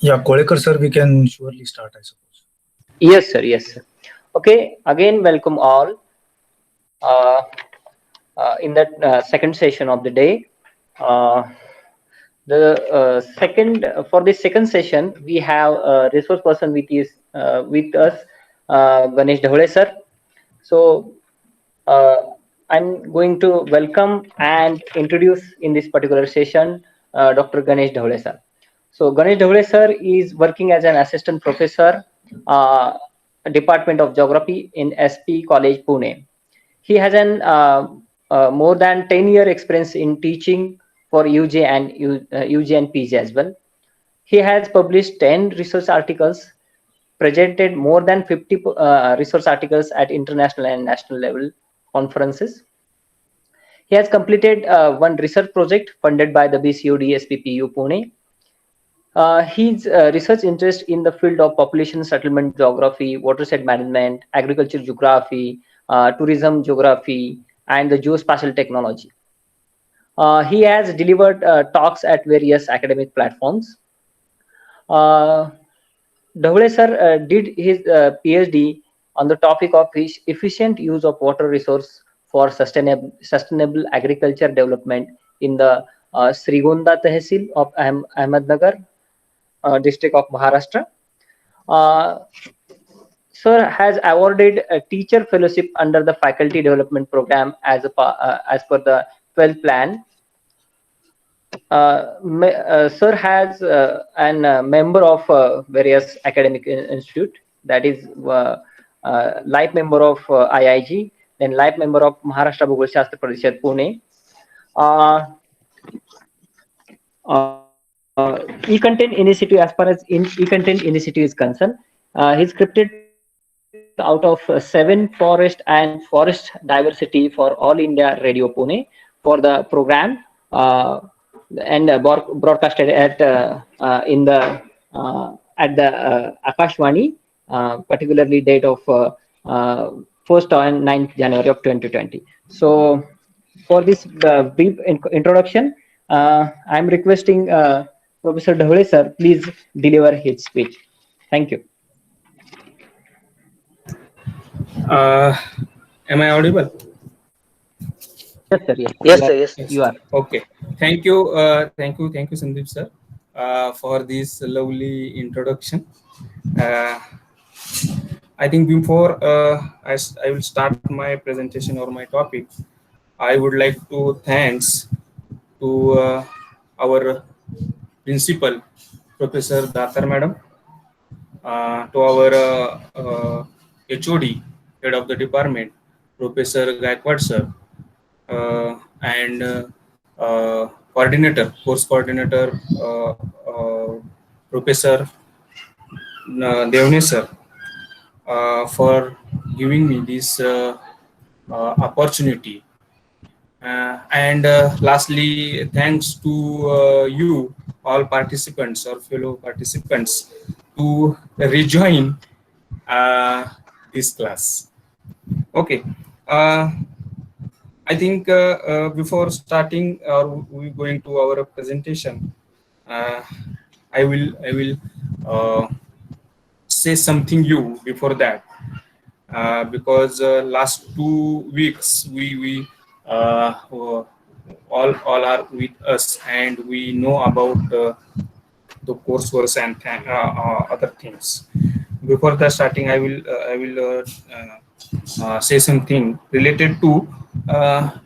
Yeah, Kolekar sir, we can surely start, I suppose. Yes, sir. Yes, sir. Okay. Again, welcome all uh, in that second session of the day. Uh, the second for this second session, we have a resource person with us, Ganesh Dhole sir. So uh, I'm going to welcome and introduce in this particular session Dr. Ganesh Dhole sir. So Ganesh Dhole sir is working as an assistant professor, uh, Department of Geography in SP College, Pune. He has an more than 10-year experience in teaching for UG and PG as well. He has published 10 research articles, presented more than 50 research articles at international and national level conferences. He has completed one research project funded by the BCOD SPPU Pune. His research interest in the field of population settlement geography, watershed management, agriculture geography, tourism geography, and the geospatial technology. He has delivered talks at various academic platforms. Uh, Dhavle sir did his PhD on the topic of efficient use of water resource for sustainable agriculture development in the Srigonda Tehsil of Ahmednagar district of Maharashtra. Uh, Sir has awarded a teacher fellowship under the faculty development program as per the 12th plan. Sir has an member of various academic institute, that is life member of IIG, then life member of Maharashtra Bhugol Shastra Parishad Pune. Uh, E-content initiative, as far as e-content initiative is concerned, he's scripted out of 7 forest and forest diversity for All India Radio Pune for the program, and broadcasted in the at the Akashvani, particularly date of 1st and 9th January of 2020. So for this brief introduction, I'm requesting Professor Dhole sir, please deliver his speech. Thank you. Am I audible? Yes, sir. Yes, Yes, sir. Yes. you are. Okay. Thank you, Sandeep sir, for this lovely introduction. I think before I will start my presentation or my topic, I would like to thanks to our principal, Professor Datar Madam, to our HOD, head of the department, Professor Gaikwad sir, and course coordinator, Professor Devne sir, for giving me this opportunity. And lastly, thanks to you, all participants or fellow participants, to rejoin this class. Okay. I think before starting or we going to our presentation, I will say something new before that, because last 2 weeks we all are with us and we know about the coursework and other things. Before the starting, I will say something related to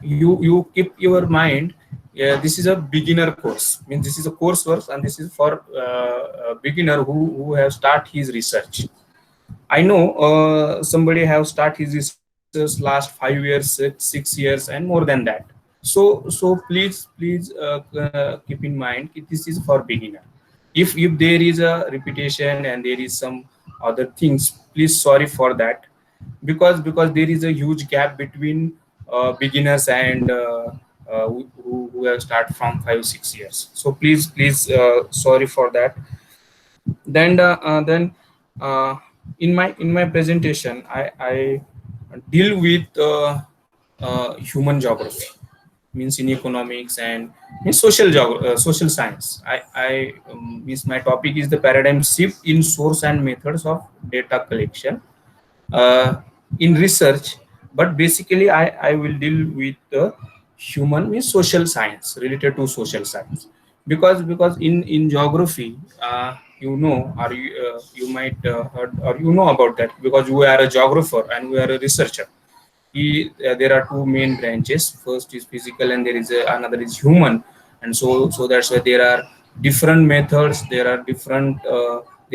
you keep your mind. Yeah, this is a beginner course. Means this is a coursework, and this is for a beginner who have start his research. I know somebody have start his research last 5 years, 6 years, and more than that. So please keep in mind this is for beginner. If there is a repetition and there is some other things, please sorry for that, because there is a huge gap between beginners and who have start from 5-6 years. So please sorry for that. Then in my presentation, I deal with human geography. means in economics and in social science. Means my topic is the paradigm shift in source and methods of data collection in research, but basically I will deal with the human means social science related to social science, because in geography, you know, or you might heard or you know about that, because we are a geographer and we are a researcher. There are two main branches. First is physical, and there is another is human, and so that's why there are different methods. There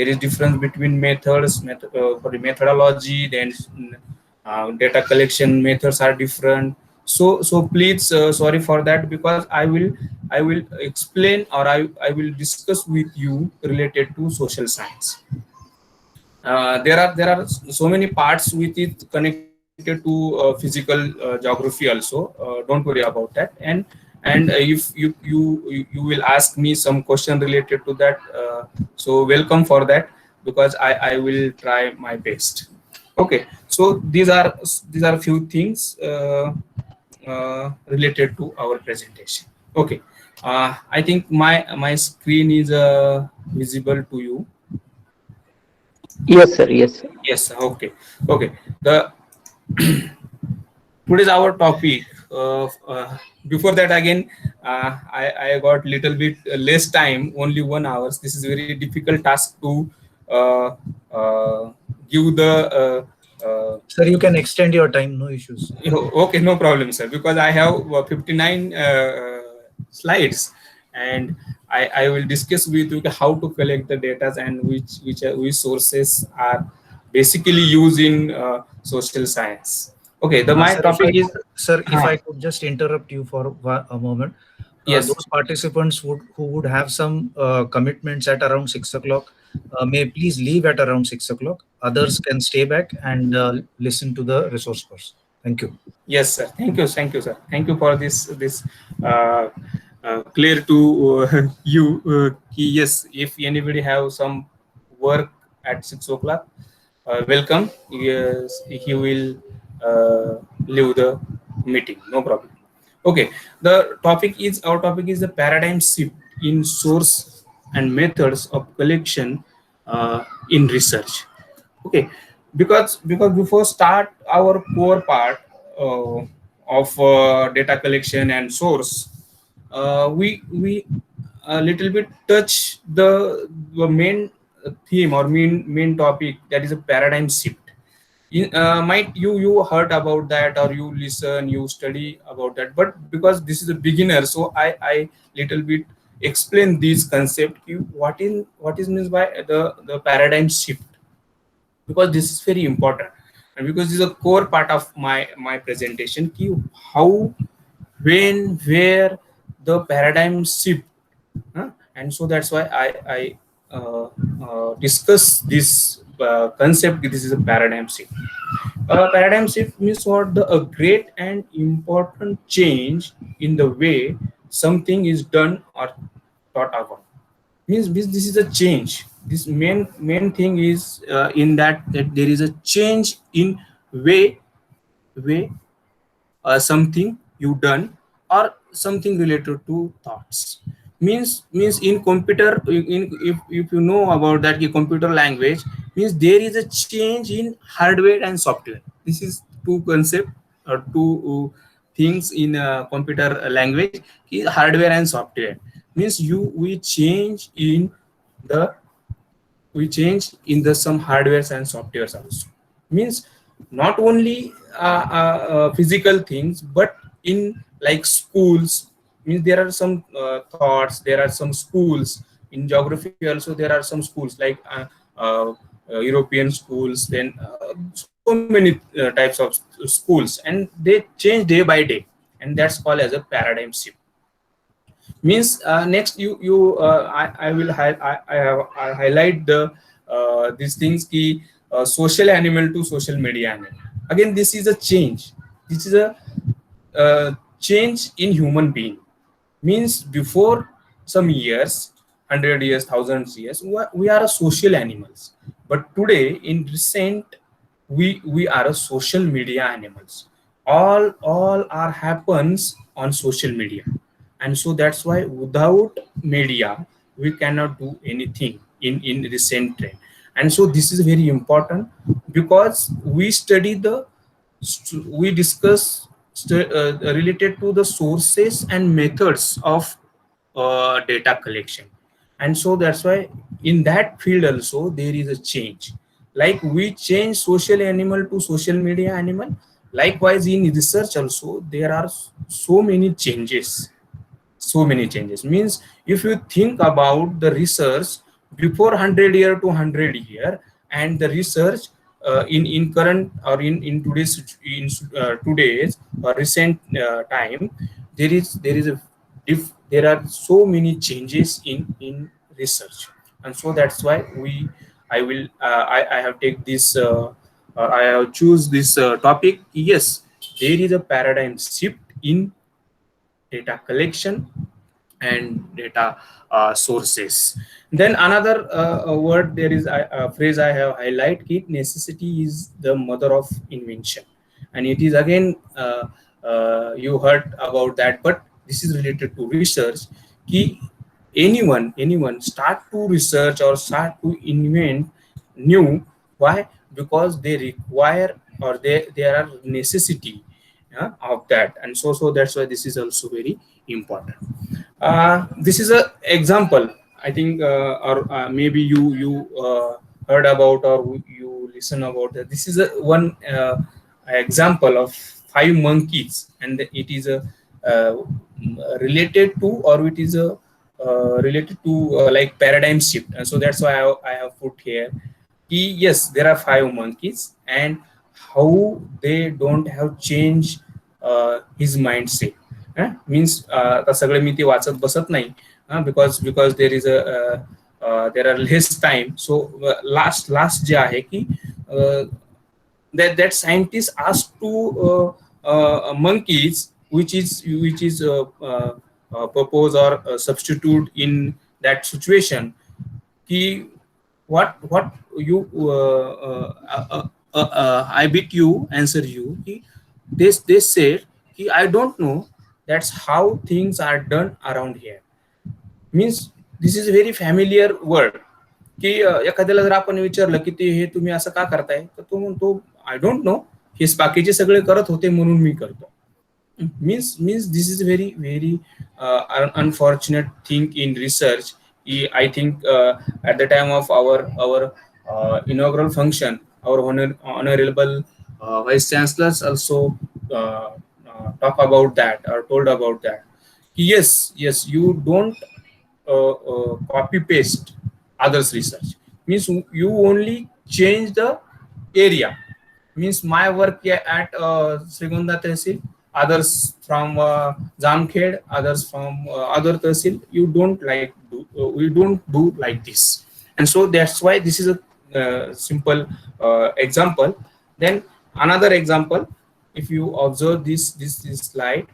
is difference between for the methodology. Then data collection methods are different. So please, sorry for that, because I will explain, or I will discuss with you related to social science. There are so many parts with it connected to physical geography also. Don't worry about that. And if you will ask me some question related to that, so welcome for that, because I will try my best. Okay, so these are few things related to our presentation. Okay, I think my screen is visible to you. Yes, sir. Yes, sir. Yes. Okay. The today's our topic. Before that, again, I got little bit less time, only 1 hour. This is very difficult task to uh, give the. Sir, you can extend your time, no issues. Okay, no problem, sir. Because I have 59 slides, and I will discuss with you how to collect the data and which sources are basically used in social science. Okay, my Sir, topic is if I could just interrupt you for a moment. yes. Those participants who would have some commitments at around 6 o'clock may please leave at around 6 o'clock. Others can stay back and listen to the resource person. Thank you. Yes, sir. Thank you, sir. Thank you for this uh, clear to you. Yes, if anybody have some work at 6 o'clock, welcome. Yes, he will leave the meeting. No problem. Okay, our topic is the paradigm shift in source and methods of collection in research. Okay, because before start our core part of data collection and source, we a little bit touch the main theme or main topic, that is a paradigm shift. Might you heard about that, or you listen, you study about that, but because this is a beginner, so I little bit explain this concept, what is means by the paradigm shift, because this is very important, and because this is a core part of my presentation, how, when, where the paradigm shift, and so that's why I discuss this concept. This is a paradigm shift. Paradigm shift means what? A great and important change in the way something is done or thought about. Means this is a change. This main thing is in that there is a change in way something you done, or something related to thoughts. Means in computer, if you know about that, the computer language, means there is a change in hardware and software. This is two concept or two things in computer language, hardware and software. Means we change in the some hardwares and softwares also. Means not only physical things, but in like schools. Means there are some thoughts, there are some schools in geography also. There are some schools like European schools, then so many types of schools, and they change day by day, and that's called as a paradigm shift. Means next I will I highlight the these things ki social animal to social media animal. Again, this is a change. This is a change in human being. Means before some years, 100 years, thousands years, we are a social animals, but today in recent, we are a social media animals. All are happens on social media. And so that's why without media we cannot do anything in recent trend. And so this is very important, because we study we discuss related to the sources and methods of data collection. And so that's why in that field also there is a change, like we change social animal to social media animal. Likewise in research also there are so many changes. So many changes means, if you think about the research before 100 year to 100 year, and the research in current or in today's recent time, there is a there are so many changes in research. And so that's why I have take this or I have choose this topic. Yes, there is a paradigm shift in data collection and data sources. Then another word, there is a phrase I have highlight it: necessity is the mother of invention. And it is again you heard about that, but this is related to research. Ki anyone start to research or start to invent new. Why? Because they require, or there are necessity of that. And so that's why this is also very important. This is a example, I think, or maybe you heard about, or you listen about that. This is a one example of five monkeys, and it is a related to, or it is a related to like paradigm shift. And so that's why I have put here. Yes, there are five monkeys, and how they don't have changed his mindset. Means आता सगळे मी ते वाचत बसत नाही, because there is there are less time. So last जे आहे की that scientists asked to monkeys which is propose or substitute in that situation, ki what you I bet you answer you ki they said ki I don't know, that's how things are done around here. Means this is a very familiar word, की एखाद्याला जर आपण विचारलं की ते हे तुम्ही असं का करताय, तर तो म्हणतो आय डोंट नो, हे बाकीचे सगळे करत होते म्हणून मी करतो. means this is very very unfortunate thing in research. I think at the time of our inaugural function, our honorable vice chancellors also talk about that, or told about that. Yes, you don't copy paste others research. Means you only change the area. Means my work at Srigonda Tehsil, others from Jamkhed, others from other Tehsil, we don't do like this. And so that's why this is a simple example. Then another example, if you observe this slide,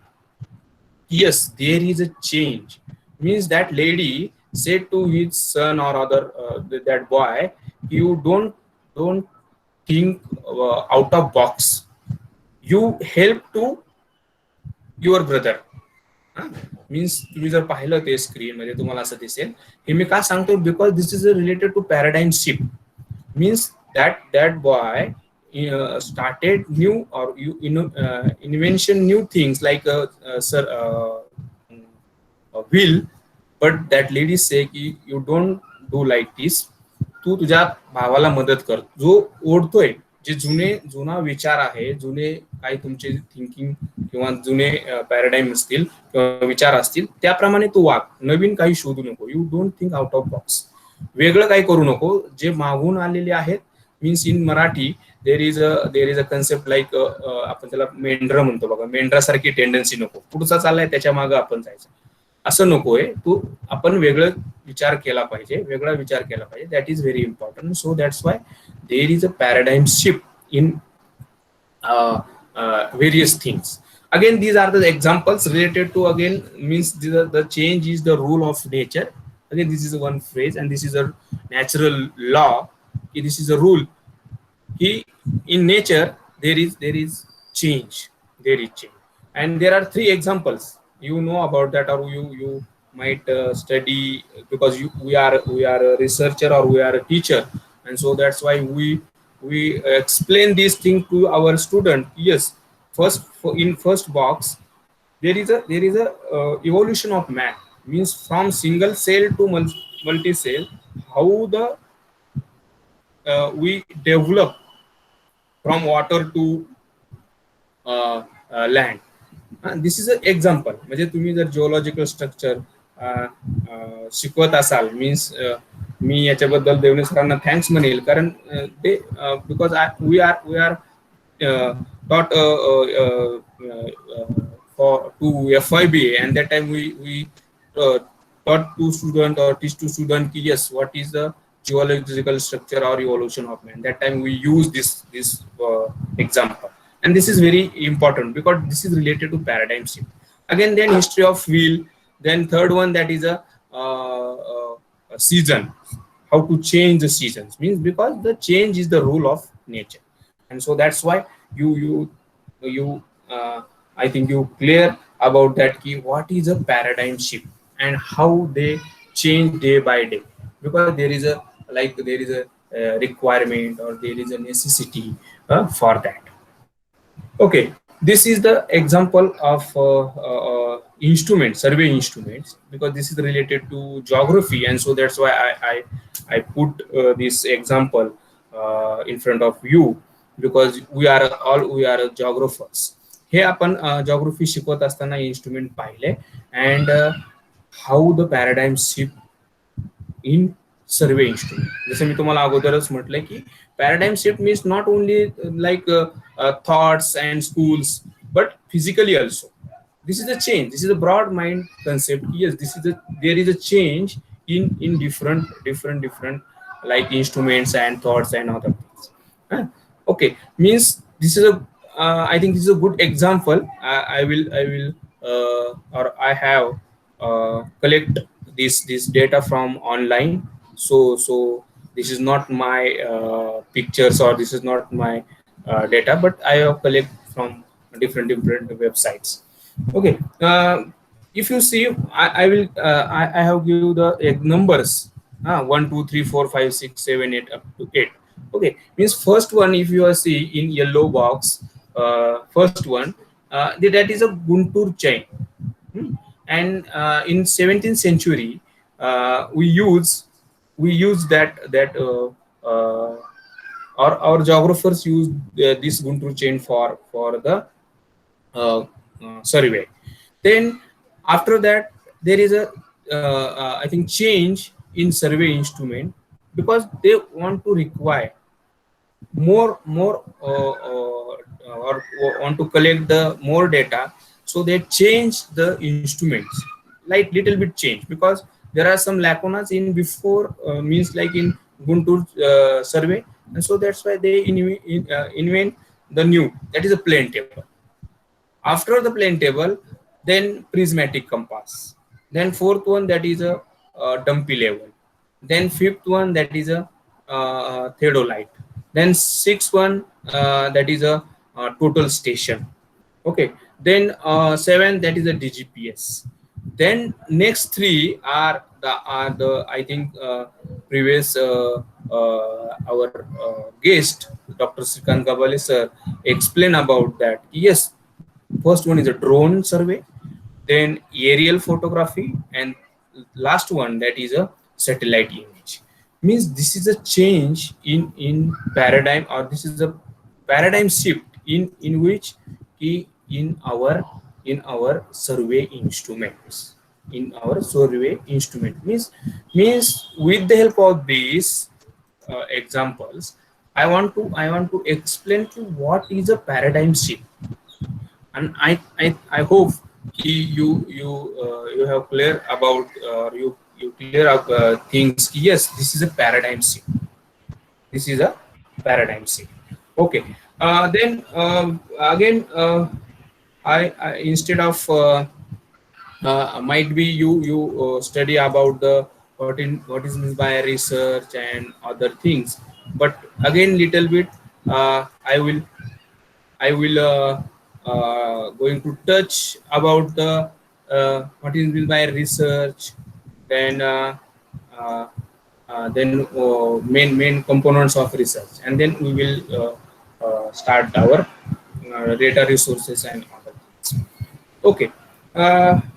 yes, there is a change. Means that lady said to his son or other that boy, you don't think out of box. You help to your brother. Means तुम्ही जर पाहिलं ते screen मध्ये तुम्हाला असं दिसेल. हे मी का सांगतो, because this is related to paradigm shift. Means that boy started new, or invention new things like will, but that lady say ki you don't do like this. तू तुझ्या भावाला मदत कर, जो ओढतोय, जे जुना विचार आहे, जुने काही तुमचे थिंकिंग किंवा जुने पॅराडाइम असतील किंवा विचार असतील, त्याप्रमाणे तू वाग. नवीन काही शोधू नको. You don't think out of box. वेगळं काही करू नको. जे मागून आलेले आहेत, means in Marathi there is a concept like, आपण त्याला मेंढर म्हणतो बघा, मेंढरासारखी टेंडन्सी नको. पुढचा चाललाय त्याच्या मागे आपण जायचं, असं नकोय. आपण वेगळं विचार केला पाहिजे, वेगळा विचार केला पाहिजे. That is very important. So that's Y there is a paradigm shift in various things. Again, these are the examples related to, again, means the change is the rule of nature. Again, this is one phrase, and this is a natural law. This is a rule. In nature there is change. There is change. And there are three examples, you know about that, or you might study, because we are a researcher or we are a teacher, and so that's why we explain this thing to our student. Yes, first, in first box, there is a evolution of man, means from single cell to multi cell, how the we develop from water to land. This is a example. म्हणजे तुम्ही जर geological structure शिकवत असाल, means मी याच्याबद्दल देवणे सरांना thanks म्हणेल, कारण ते because we are taught for to FIBA, and that time we taught to student or teach to student ki yes, what is the geological structure or evolution of man. That time we use this example, and this is very important because this is related to paradigm shift. Again, then history of wheel. Then third one, that is a season, how to change the seasons, means because the change is the rule of nature, and so that's why you I think you clear about that key, what is a paradigm shift and how they change day by day, because there is a requirement or there is a necessity for that. Okay, this is the example of instrument, survey instruments, because this is related to geography, and so that's why I put this example in front of you, because we are geographers. हे आपण geography शिकवत असताना instrument पाहिले, and how the paradigm shift in survey instrument. जसं मी तुम्हाला अगोदरच म्हटलंय की paradigm shift means not only like thoughts and schools, but physically also. This is a change. This is a broad mind concept. Yes, there is a change in different like instruments and thoughts and other things. Okay, means this is a I think this is a good example. I will or I have collect this data from online. So this is not my pictures, or this is not my data, but I have collect from different websites. Okay, if you see, I will I have give the numbers 1 2 3 4 5 6 7 8 up to 8. Okay, means first one, if you are see in yellow box, first one, that is a Guntur chain. And in 17th century, we use that our geographers use this Guntur chain for the survey. Then after that, there is a I think change in survey instrument, because they want to require more or want to collect the more data, so they change the instruments, like little bit change, because there are some lacunas in before, means like in Guntur survey, and so that's why they invent the new, that is a plane table. After the plane table, then prismatic compass. Then fourth one, that is a dumpy level. Then fifth one, that is a theodolite. Then sixth one, that is a total station. Okay, then seven, that is a DGPS. Then next three are the I think previous our guest Dr. Srikant Gabale sir explain about that. Yes, first one is a drone survey, then aerial photography, and last one, that is a satellite image. Means this is a change in paradigm, or this is a paradigm shift in which in our survey instruments. In our survey instrument, means with the help of these examples, I want to explain to what is a paradigm shift. And I hope you have clear about you clear up things. Yes, this is a paradigm shift. This is a paradigm shift. Okay, then again, I instead of might be you study about the what is meant by research and other things, but again little bit I will going to touch about the what is meant by research, then main components of research, and then we will start our data resources and other things. Okay,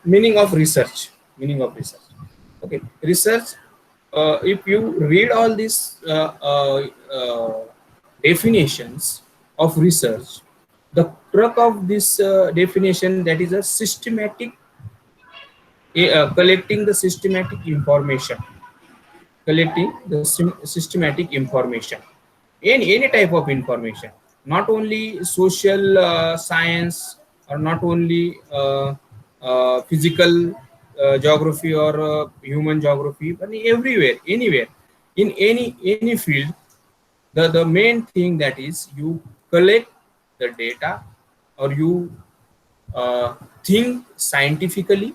meaning of research. Meaning of research. Okay, research. If you read all these definitions of research, the crux of this definition, that is a systematic collecting the systematic information, systematic information, any type of information, not only social science, or not only physical geography, or human geography, but everywhere, anywhere, in any field. The main thing, that is, you collect the data, or you think scientifically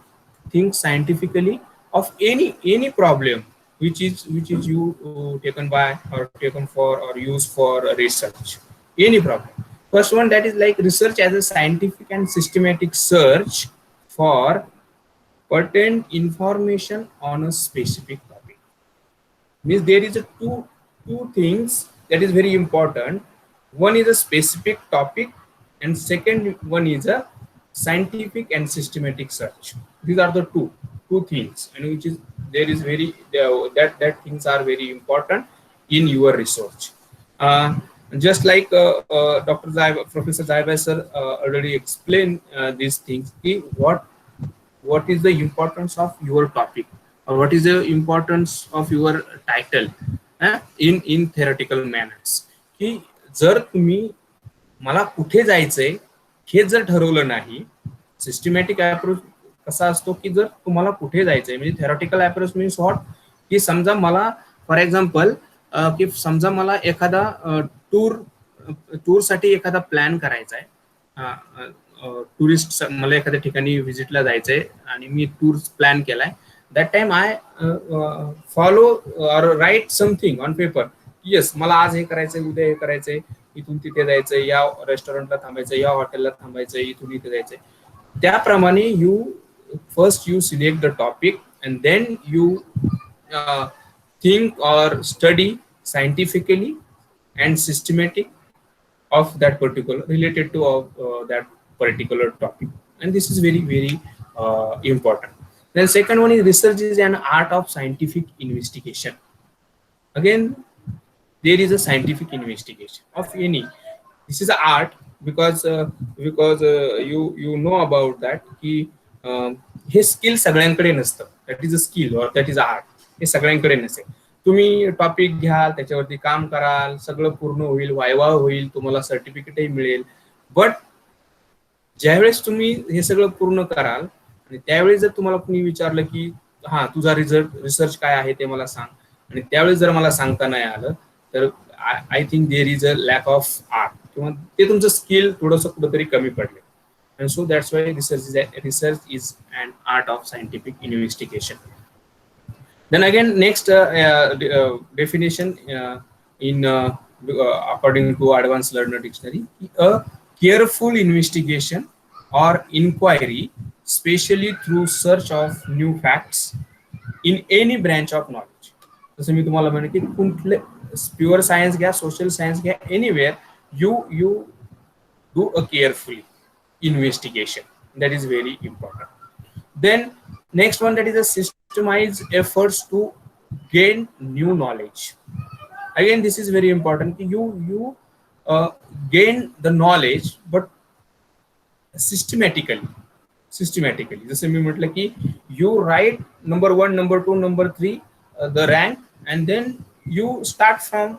of any problem which is you taken by, or taken for, or used for research. Any problem. First one, that is like research as a scientific and systematic search for pertinent information on a specific topic. Means there is a two things that is very important. One is a specific topic, and second one is a scientific and systematic search. These are the two things, and which is there is very that things are very important in your research. Just like Dr. Zaiba, Professor Zaiba sir already explained these things. What is the importance of your topic, or what is the importance of your title in theoretical manners. की जर तुम्ही मला कुठे जायचंय हे जर ठरवलं नाही, systematic approach कसा असतो की जर तुम्हाला कुठे जायचंय, म्हणजे थेरॉटिकल अप्रोच मीन्स व्हॉट, की समजा मला फॉर एक्झाम्पल की समजा मला एखादा टूर साठी एखादा प्लॅन करायचा आहे, टुरिस्ट मला एखाद्या ठिकाणी व्हिजिटला जायचंय आणि मी टूर प्लॅन केलाय. That time I follow or write something on paper. Yes, मला आज हे करायचंय, उद्या हे करायचंय, इथून तिथे जायचंय, या रेस्टॉरंटला थांबायचंय, या हॉटेलला थांबायचंय, इथून इथे जायचंय. त्याप्रमाणे you select the topic, and then you think or study scientifically and systematic of that particular related to that particular topic, and this is very important. Then second one is research is an art of scientific investigation. Again, there is a scientific investigation of any. This is an art because you know about that की हे skill सगळ्यांकडे नसतं. That is a skill और that is a art. हे सगळ्यांकडे नसेल. तुम्ही topic घ्याल, त्याच्यावरती काम कराल, सगळं पूर्ण होईल, वायवा होईल, तुम्हाला सर्टिफिकेटही मिळेल. बट ज्यावेळेस तुम्ही हे सगळं पूर्ण कराल आणि त्यावेळेस जर तुम्हाला कोणी विचारलं की हा तुझा रिसर्च काय आहे ते मला सांग, आणि त्यावेळेस जर मला सांगता नाही आलं, तर आय think there is a lack of art, किंवा ते तुमचं स्किल थोडंसं कुठंतरी कमी पडले. And so that's why research is an art of scientific investigation. Then again, next definition according to Advanced Learner Dictionary, a careful investigation or inquiry, especially through search of new facts in any branch of knowledge. जसं मी तुम्हाला म्हणेन की कुठले pure science घ्या, social science घ्या, anywhere you do a carefully investigation. That is very important. Then next one, that is a systemized efforts to gain new knowledge. Again, this is very important. You gain the knowledge, but systematically. जसे मी म्हटलं की you write number 1, number 2, number 3 the rank, and then you start from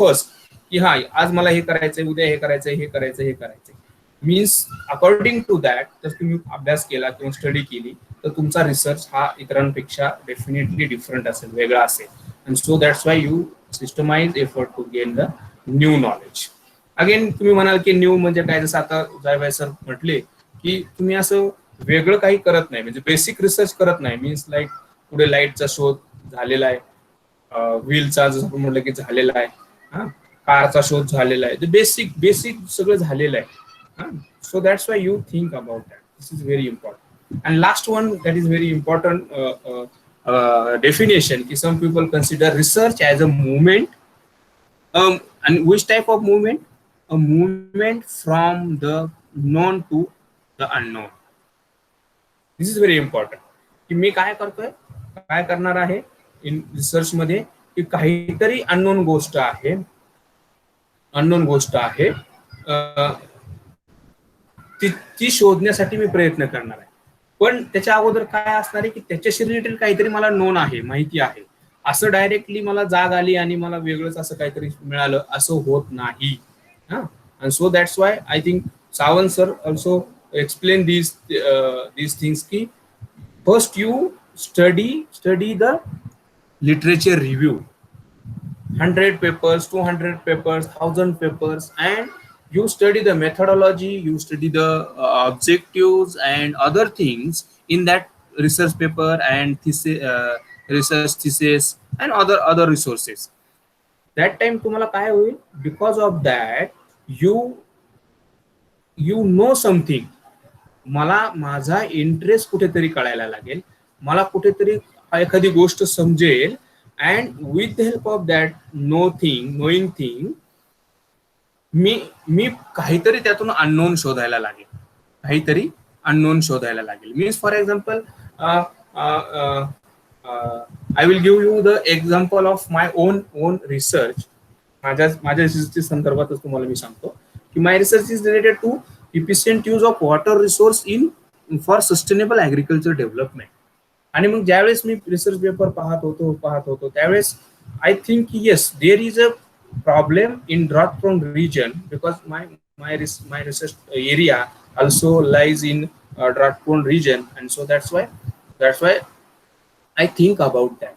first की हा आज मला हे करायचंय, उद्या हे करायचंय, हे करायचंय, हे करायचंय. मीन्स अकॉर्डिंग टू दॅट जर तुम्ही अभ्यास केला किंवा स्टडी केली तर तुमचा रिसर्च हा इतरांपेक्षा डेफिनेटली डिफरंट असेल, वेगळा असेल. And so that's why you systematise effort to gain the new knowledge. Again तुम्ही म्हणाल की न्यू म्हणजे काय, जसं आता जायभाई सर म्हटले की तुम्ही असं वेगळं काही करत नाही, म्हणजे बेसिक रिसर्च करत नाही. मीन्स लाईक पुढे लाईटचा शोध झालेला आहे, व्हीलचा जसं म्हटलं की झालेला आहे, कारचा शोध झालेला आहे, बेसिक सगळं झालेलं आहे. So that's why you think about that. This is very important. And last one that is very important definition. Some people consider research as a movement. And which type of movement? A movement from the known to the unknown. This is very important. की मी काय करतोय, काय करणार आहे in research मध्ये, की काहीतरी unknown गोष्ट आहे, ती शोधण्यासाठी मी प्रयत्न करणार आहे. पण त्याच्या अगोदर काय असणार आहे, की त्याच्याशी रिलेटेड काहीतरी मला नोन आहे, माहिती आहे. असं डायरेक्टली मला जाग आली आणि मला वेगळंच असं काहीतरी मिळालं असं होत नाही. And so that's why I think Sawant sir also explain these things ki first you study the literature review, 100 papers, 200 papers, 1000 papers, and you study the methodology, you study the objectives and other things in that research paper and research thesis and other resources. That time तुम्हाला काय होईल, because of that you know something. मला माझा interest कुठेतरी कळायला लागेल, मला कुठेतरी एखादी गोष्ट समजेल, and with the help of that knowing thing मी काहीतरी त्यातून अननोन शोधायला लागेल. Means for example I will give you the example of my own research. माझ्या रिसर्चच्या संदर्भातच तुम्हाला मी सांगतो की my research is related to efficient use of water resource for sustainable agriculture development. आणि मग ज्यावेळेस मी रिसर्च पेपर पाहत होतो त्यावेळेस I think yes there is a problem in drought prone region, because my research area also lies in drought prone region, and so that's why I think about that.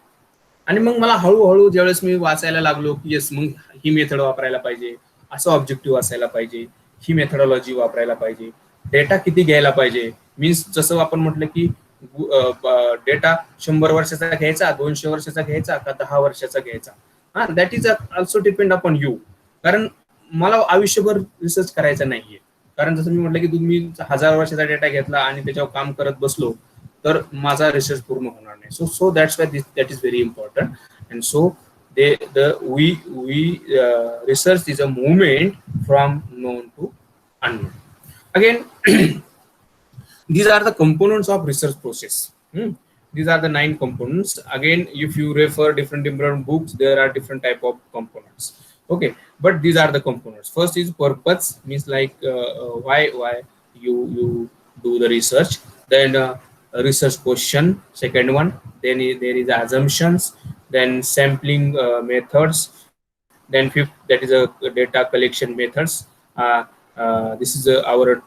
आणि मग मला हळूहळू ज्यावेळेस मी वाचायला लागलो की येस मग ही मेथड वापरायला पाहिजे, असं ऑब्जेक्टिव्ह असायला पाहिजे, ही मेथडॉलॉजी वापरायला पाहिजे, डेटा किती घ्यायला पाहिजे. मीन्स जसं आपण म्हटलं की डेटा 100 वर्षाचा घ्यायचा, 200 वर्षाचा घ्यायचा का 10 वर्षाचा घ्यायचा, that is also depend upon you. कारण मला आयुष्यभर रिसर्च करायचा नाहीये. कारण जसं मी म्हटलं की तुम्ही 1000 वर्षाचा डेटा घेतला आणि त्याच्यावर काम करत बसलो तर माझा रिसर्च पूर्ण होणार नाही. So that's why that is very important. And so we research is a movement from known to unknown. Again, these are the components of research process. These are the 9 components. Again, if you refer different books, there are different type of components. Okay, but these are the components. First is purpose, means like why you do the research. Then research question, second one. Then there is assumptions, then sampling methods, then fifth, that is a data collection methods. This is our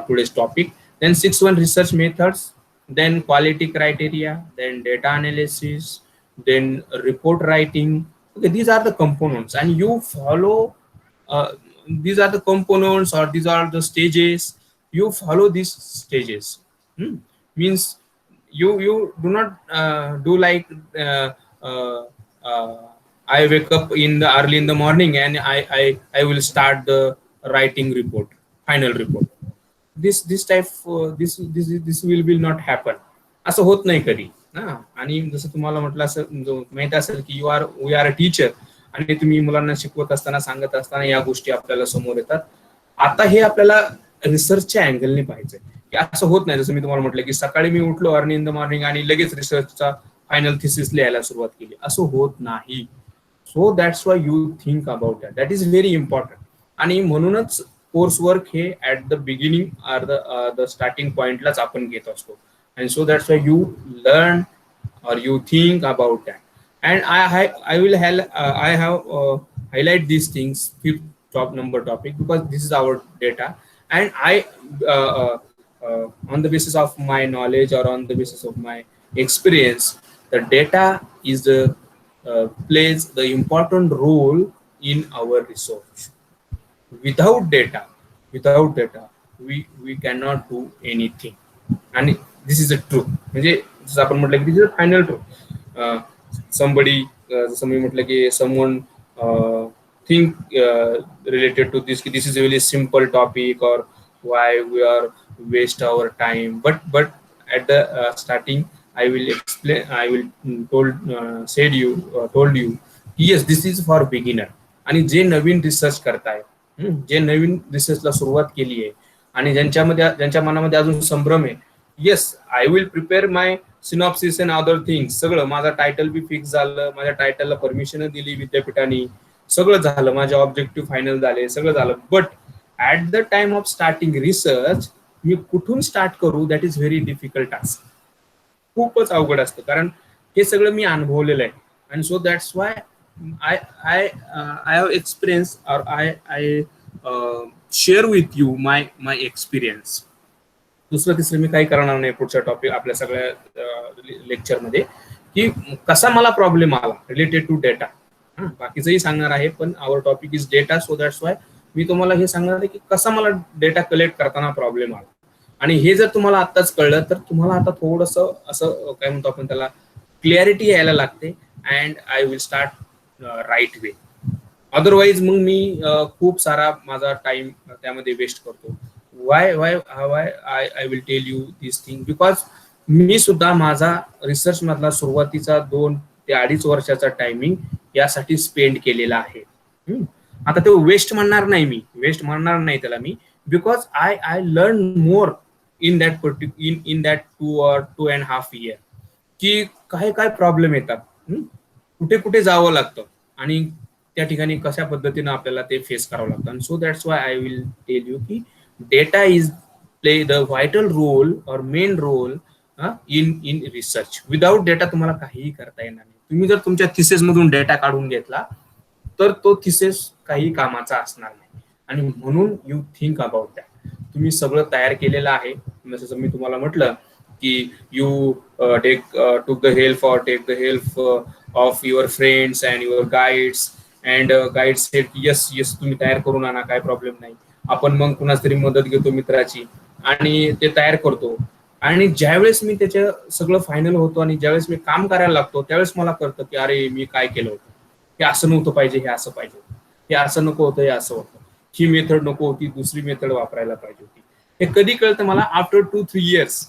today's topic. Then 6th one, research methods, then quality criteria, then data analysis, then report writing. Okay, these are the components, and you follow these are the components, or these are the stages. You follow these stages. Means you do not do like I wake up early in the morning and I will start the writing report, final report. This type this will not happen. असं होत नाही कधी. आणि जसं तुम्हाला म्हटलं असं माहित असेल की वी आर अ टीचर, आणि तुम्ही मुलांना शिकवत असताना सांगत असताना या गोष्टी आपल्याला समोर येतात. आता हे आपल्याला रिसर्चच्या अँगलने पाहिजे की असं होत नाही. जसं मी तुम्हाला म्हटलं की सकाळी मी उठलो अर्ली इन द मॉर्निंग आणि लगेच रिसर्चचा फायनल थिसिस लिहायला सुरुवात केली, असं होत नाही. So that's why you think about that is very important. आणि म्हणूनच कोर्स वर्क हे at the beginning or the starting पॉइंटलाच आपण घेत असतो. And so that's why you learn or you think about that. And I have highlight these things, 5th topic, because this is our data, and I on the basis of my knowledge or on the basis of my experience, the data is plays the important role in our research. Without data we cannot do anything, and this is a truth. म्हणजे जसं आपण म्हटलं की this is a final truth. somebody जसं मी म्हटलं की someone think related to this, this is a really simple topic, or why we are waste our time. But at the starting, I will explain. I will told you, yes, this is for beginner. आणि जे नवीन research करताय, जे नवीन रिसर्चला सुरुवात केली आहे आणि ज्यांच्या मनामध्ये अजून संभ्रम आहे, yes, I will prepare my synopsis and other things. सगळं माझं टायटल बी फिक्स झालं, माझ्या टायटलला परमिशन दिली विद्यापीठाने, सगळं झालं, माझे ऑब्जेक्टिव्ह फायनल झाले, सगळं झालं. But at the time of starting research मी कुठून स्टार्ट करू, that is very difficult task. खूपच अवघड असतं, कारण हे सगळं मी अनुभवलेलं आहे. आणि so that's why I I I have experience, और I share with you my experience. दुसरं तिसरं मी काही करणार नाही पुढच्या टॉपिक आपल्या सगळ्या लेक्चरमध्ये, की कसा मला प्रॉब्लेम आला रिलेटेड टू डेटा. बाकीचंही सांगणार आहे, पण our topic is data. So that's why मी तुम्हाला हे सांगणार आहे की कसा मला डेटा कलेक्ट करताना प्रॉब्लेम आला. आणि हे जर तुम्हाला आत्ताच कळलं तर तुम्हाला आता थोडंसं असं काय म्हणतो आपण त्याला, क्लिअरिटी यायला लागते. And I will start right way. Otherwise मग मी खूप सारा माझा टाइम त्यामध्ये वेस्ट करतो. Why why why I will tell you this thing, because मी सुद्धा माझा रिसर्च मधला सुरुवातीचा 2 ते 2.5 वर्षाचा टायमिंग यासाठी स्पेंड केलेला आहे. आता ते वेस्ट म्हणणार नाही, मी वेस्ट म्हणणार नाही त्याला मी, because I learn more in that in that 2 or 2.5 year, की काय प्रॉब्लेम येतात, कुठे कुठे जावं लागतं आणि त्या ठिकाणी कशा पद्धतीने आपल्याला ते फेस करावं लागतं. So that's why I will tell you की data is play the vital role और main role in research. Without data तुम्हाला काहीही करता येणार नाही. तुम्ही जर तुमच्या थिसिस मधून डेटा काढून घेतला तर तो थिसिस काही कामाचा असणार नाही. आणि म्हणून यू थिंक अबाउट दॅट. तुम्ही सगळं तयार केलेलं आहे. जसं मी तुम्हाला म्हटलं की you took the help of your friends and your guides, and guides said yes तुम्ही तयार करून आणा, काय प्रॉब्लेम नाही. आपण मग कुणाच तरी मदत घेतो मित्राची आणि ते तयार करतो. आणि ज्यावेळेस मी त्याच्या सगळं फायनल होतो आणि ज्यावेळेस मी काम करायला लागतो त्यावेळेस मला कळतं की अरे मी काय केलं होतं, हे असं नव्हतं पाहिजे, हे असं पाहिजे होतं, हे असं नको होतं, हे असं होतं, ही मेथड नको होती, दुसरी मेथड वापरायला पाहिजे होती. हे कधी कळतं मला, आफ्टर 2-3 years.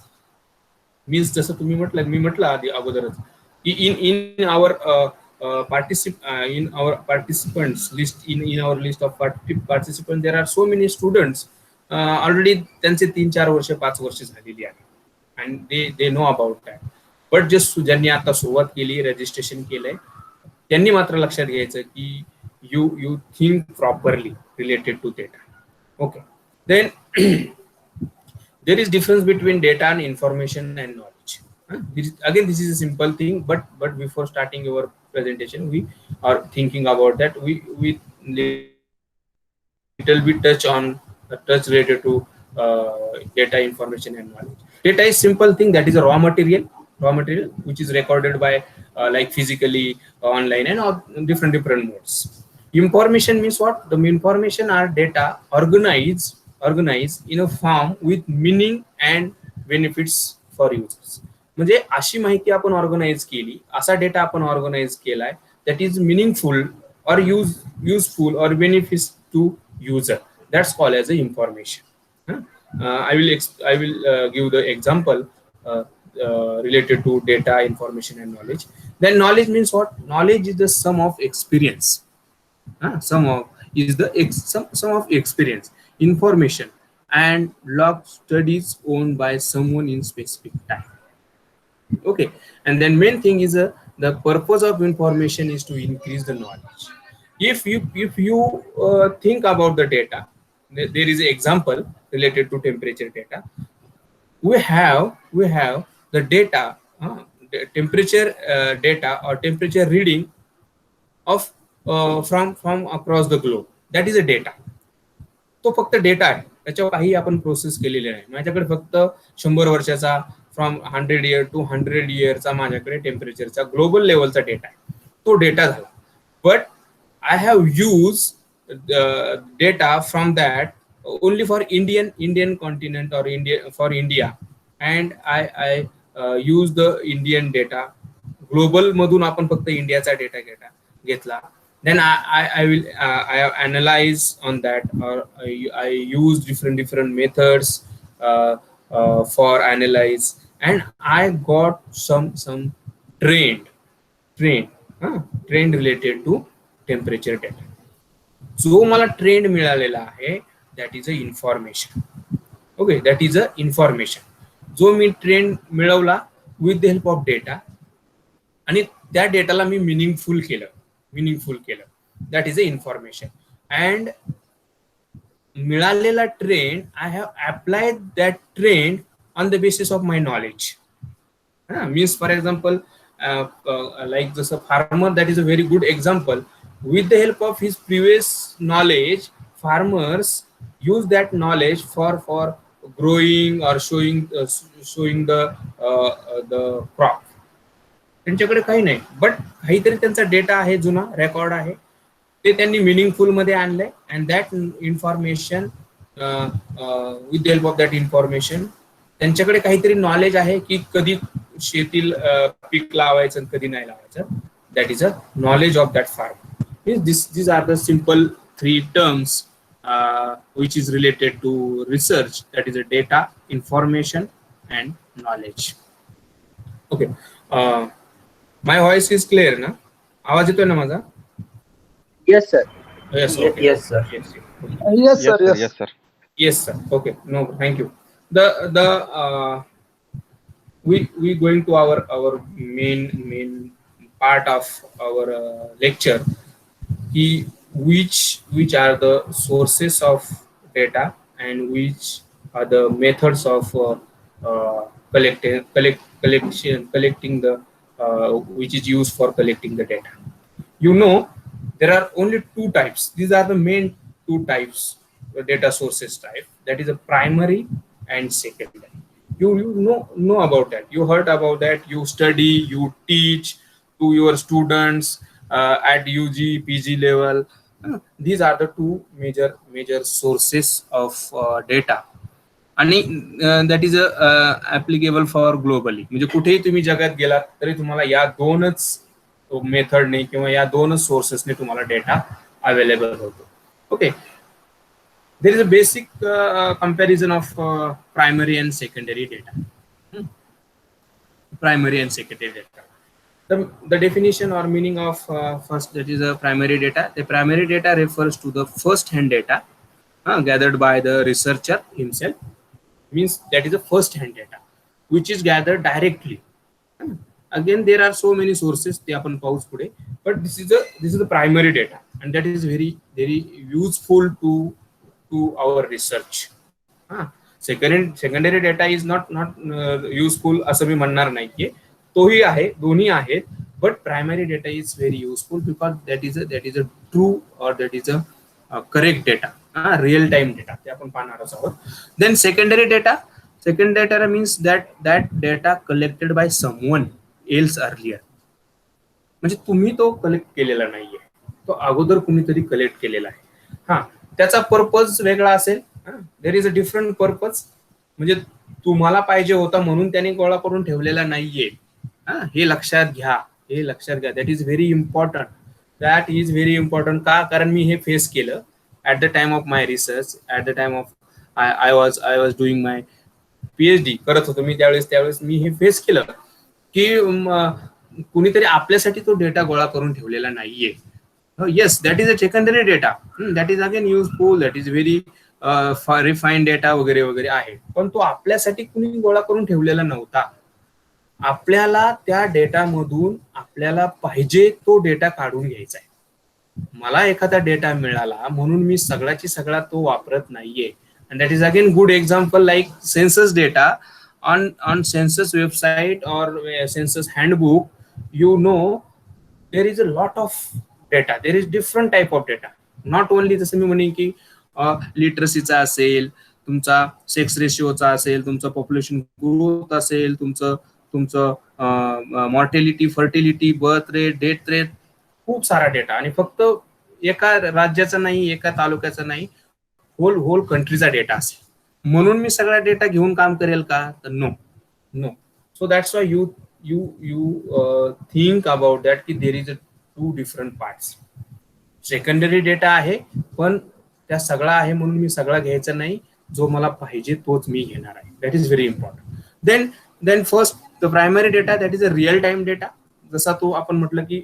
मीन्स जसं तुम्ही म्हटलं, मी म्हटलं आधी अगोदरच की in our participants list, in our list of participants there are so many students already त्यांचे 3-4 वर्ष 5 वर्ष झालेली आहे, and they know about that. But ज्यांनी आता सुरुवात केली, रजिस्ट्रेशन केलंय, त्यांनी मात्र लक्षात घ्यायचं की you think properly related to data. Okay, then there is difference between data and information and knowledge. This is a simple thing, but before starting your presentation we are thinking about that. We little bit touch related to data, information and knowledge. Data is simple thing, that is a raw material which is recorded by like physically, online, and different modes. Information means what? The information are data organized in a form with meaning and benefits for users. म्हणजे अशी माहिती आपण organise केली, असा data आपण organise केलाय that is meaningful or useful or benefits to user. That's called as a information. I will give the example related to data, information and knowledge. Then knowledge means what? Knowledge is the sum of experience. Sum of experience, information and log studies owned by someone in specific time. Okay, and then main thing is the purpose of information is to increase the knowledge. If you think about the data, there is an example related to temperature data. We have the data, the temperature data or temperature reading of from across the globe. That is a data. तो फक्त data आहे, त्याच्यावर काही आपण process केलेली नाही. माझ्याकडे फक्त 100 वर्षाचा, फ्रॉम 100 year to 100 yearचा माझ्याकडे टेम्परेचरचा ग्लोबल लेवलचा डेटा आहे. तो डेटा झाला. But I have use data from that only for Indian continent और for India, and I use the Indian data. Global मधून आपण फक्त इंडियाचा डेटा घेतला, then I will I analyze on that, or I use different methods for analyze, and I got some trend trend trend related to temperature data. जो मला trend मिळालेला आहे that is a information. Okay, that is a information जो मी trend मिळवला with the help of data, आणि त्या डेटाला मी मिनिंगफुल केलं that is a information. And मिळालेला trend I have applied that trend on the basis of my knowledge. Means for example like जसं farmer, that is a very good example. With the help of his previous knowledge, farmers use that knowledge for growing or showing the crop. त्यांच्याकडे काही नाही, but काहीतरी त्यांचा data आहे, जुना record आहे, ते त्यांनी मिनिंगफुल मध्ये आणलंय. And that information, with the help of that information, त्यांच्याकडे काहीतरी नॉलेज आहे की कधी शेतील पीक लावायचं आणि कधी नाही लावायचं. That is a knowledge of that farm. These are the simple three terms which is related to research, that is a data, information and knowledge. Okay, my voice is clear ना? आवाज येतोय ना माझा? Yes, sir. Yes, okay. Yes, sir. Yes, okay. Yes, sir. Yes, sir. Yes, sir. Okay, no, thank you. We going to our main part of our lecture. Which are the sources of data and which are the methods of collecting the which is used for collecting the data. You know, there are only two types. These are the main two types, data sources type. That is a primary and secondary. You know about that. You heard about that. You study, you teach to your students at UG, PG level. These are the two major sources of data. आणि that is applicable for globally. म्हणजे कुठेही तुम्ही जगात गेलात तरी तुम्हाला या दोनच मेथडने किंवा या दोनच सोर्सेसने तुम्हाला डेटा अवेलेबल होतो. Okay, there is a basic comparison of primary and secondary data. Primary and secondary data. The definition or meaning of first, that is a primary data. The primary data refers to the first-hand data gathered by the researcher himself. Means that is a first-hand data which is gathered directly. Again, there are so many sources they apan paus pude, but this is the primary data, and that is very useful to our research. Secondary data is not useful असं मी म्हणणार नाही की तोही आहे, दोन्ही आहेत, but primary data is very useful because that is a true or that is a correct data, real time data, ते आपण पाहणारच आहोत. Then secondary data means that data collected by someone else earlier. म्हणजे तुम्ही तो collect केलेला नाहीये, तो अगोदर कुणीतरी कलेक्ट केलेला आहे. त्याचा पर्पज वेगळा असेल. देर इज अ डिफरंट पर्पज. म्हणजे तुम्हाला पाहिजे होता म्हणून त्याने गोळा करून ठेवलेला नाहीये. हे लक्षात घ्या. That is very important. का? कारण मी हे फेस केलं at the time of my research. At the time of I was doing my PhD करत होतो मी त्यावेळेस मी हे फेस केलं की कुणीतरी आपल्यासाठी तो डेटा गोळा करून ठेवलेला नाहीये. Yes, that is a secondary data. That is again useful. That is very refined data वगैरे वगैरे आहे. पण तो आपल्यासाठी कुणी गोळा करून ठेवलेला नव्हता. आपल्याला त्या डेटा मधून आपल्याला पाहिजे तो डेटा काढून घ्यायचा आहे. मला एखादा डेटा मिळाला म्हणून मी सगळ्याची सगळा तो वापरत नाहीये. And that is again good example like census data on census website or census handbook. You know, there is a lot of data. There is different type of data. Not only जसं मी म्हणेन की लिटरसीचा असेल, तुमचा sex रेशिओचा असेल, तुमचं population growth असेल, तुमचं mortality, fertility, birth rate, death rate, खूप सारा डेटा. आणि फक्त एका राज्याचा नाही, एका तालुक्याचा नाही, होल कंट्रीचा डेटा असेल. म्हणून मी सगळा डेटा घेऊन काम करेल का? तर no. So that's why you think about that ki there is two different parts. Secondary data आहे, पण त्या सगळा आहे म्हणून मी सगळा घ्यायचा नाही, जो मला पाहिजे तोच मी घेणार आहे. That is very important. Then first the primary data, that is a real time data. जसा तो आपण म्हटलं की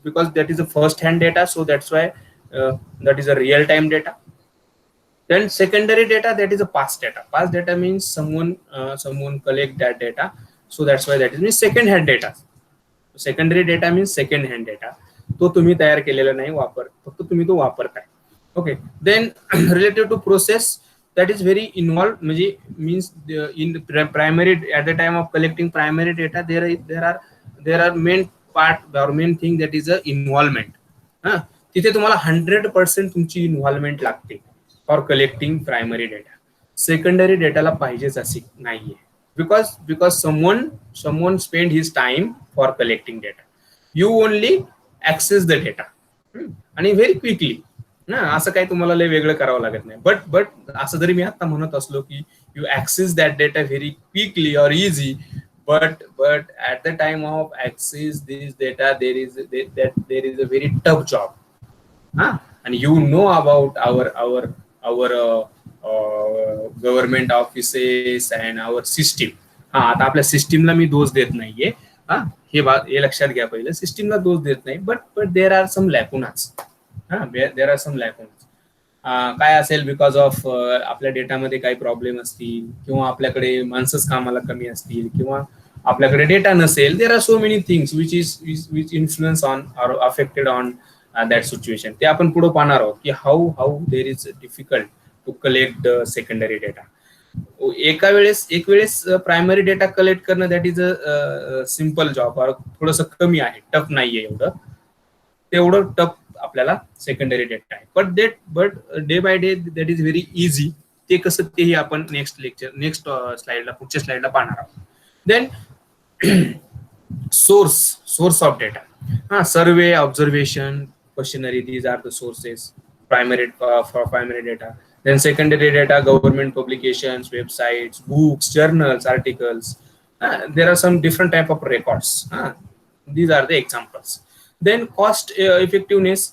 because that is a first hand data, so that's why that is a real time data. Then secondary data, that is a past data. Past data means someone collect that data, so that's why that is means second hand data. Secondary data means second hand data. तो तुम्ही तयार केलेला नाही, फक्त तुम्ही तो वापरताय. Okay. Then relative to process, that is very involved. म्हणजे means in primary, at the time of collecting primary data, there are main part or main thing, that is a involvement. तिथे तुम्हाला 100% तुमची इन्व्हॉल्वमेंट लागते for collecting primary data. Secondary डेटाला पाहिजेच असे नाहीये, because someone spend his time for collecting data. You only access the data आणि very quickly ना, असं काही तुम्हाला लय वेगळं करावं लागत नाही. बट असं जरी मी आता म्हणत असलो की you access that data very quickly or easy, but at the time of access this data, there is a very tough job. And you know about our government offices and our system. आता आपल्या सिस्टीमला मी दोष देत नाहीये, हे लक्षात घ्या. पहिलं सिस्टीमला दोष देत नाही, but there are some lacunas. There are some lacunas. काय असेल, बिकॉज ऑफ आपल्या डेटामध्ये काही प्रॉब्लेम असतील, किंवा आपल्याकडे माणसंच कामाला कमी असतील, किंवा आपल्याकडे डेटा नसेल. There are so many things which influence on और अफेक्टेड ऑन दॅट सिच्युएशन. ते आपण पुढे पाहणार आहोत की how there is difficult to collect secondary data. एक वेळेस प्रायमरी डेटा कलेक्ट करणं, that is a simple job, और थोडंसं कमी आहे, टफ नाहीये एवढं. तेवढं टफ आपल्याला सेकंडरी डेटा आहे. But day by day that is very easy. ते कसं, तेही आपण नेक्स्ट स्लाइडला, पुढच्या स्लाइडला पाहणार आहोत. Then source of data. Survey, observation, questionnaire, these are the sources for primary data. Then secondary data, government publications, websites, books, journals, articles. There are some different type of records. These are the examples. Then cost effectiveness.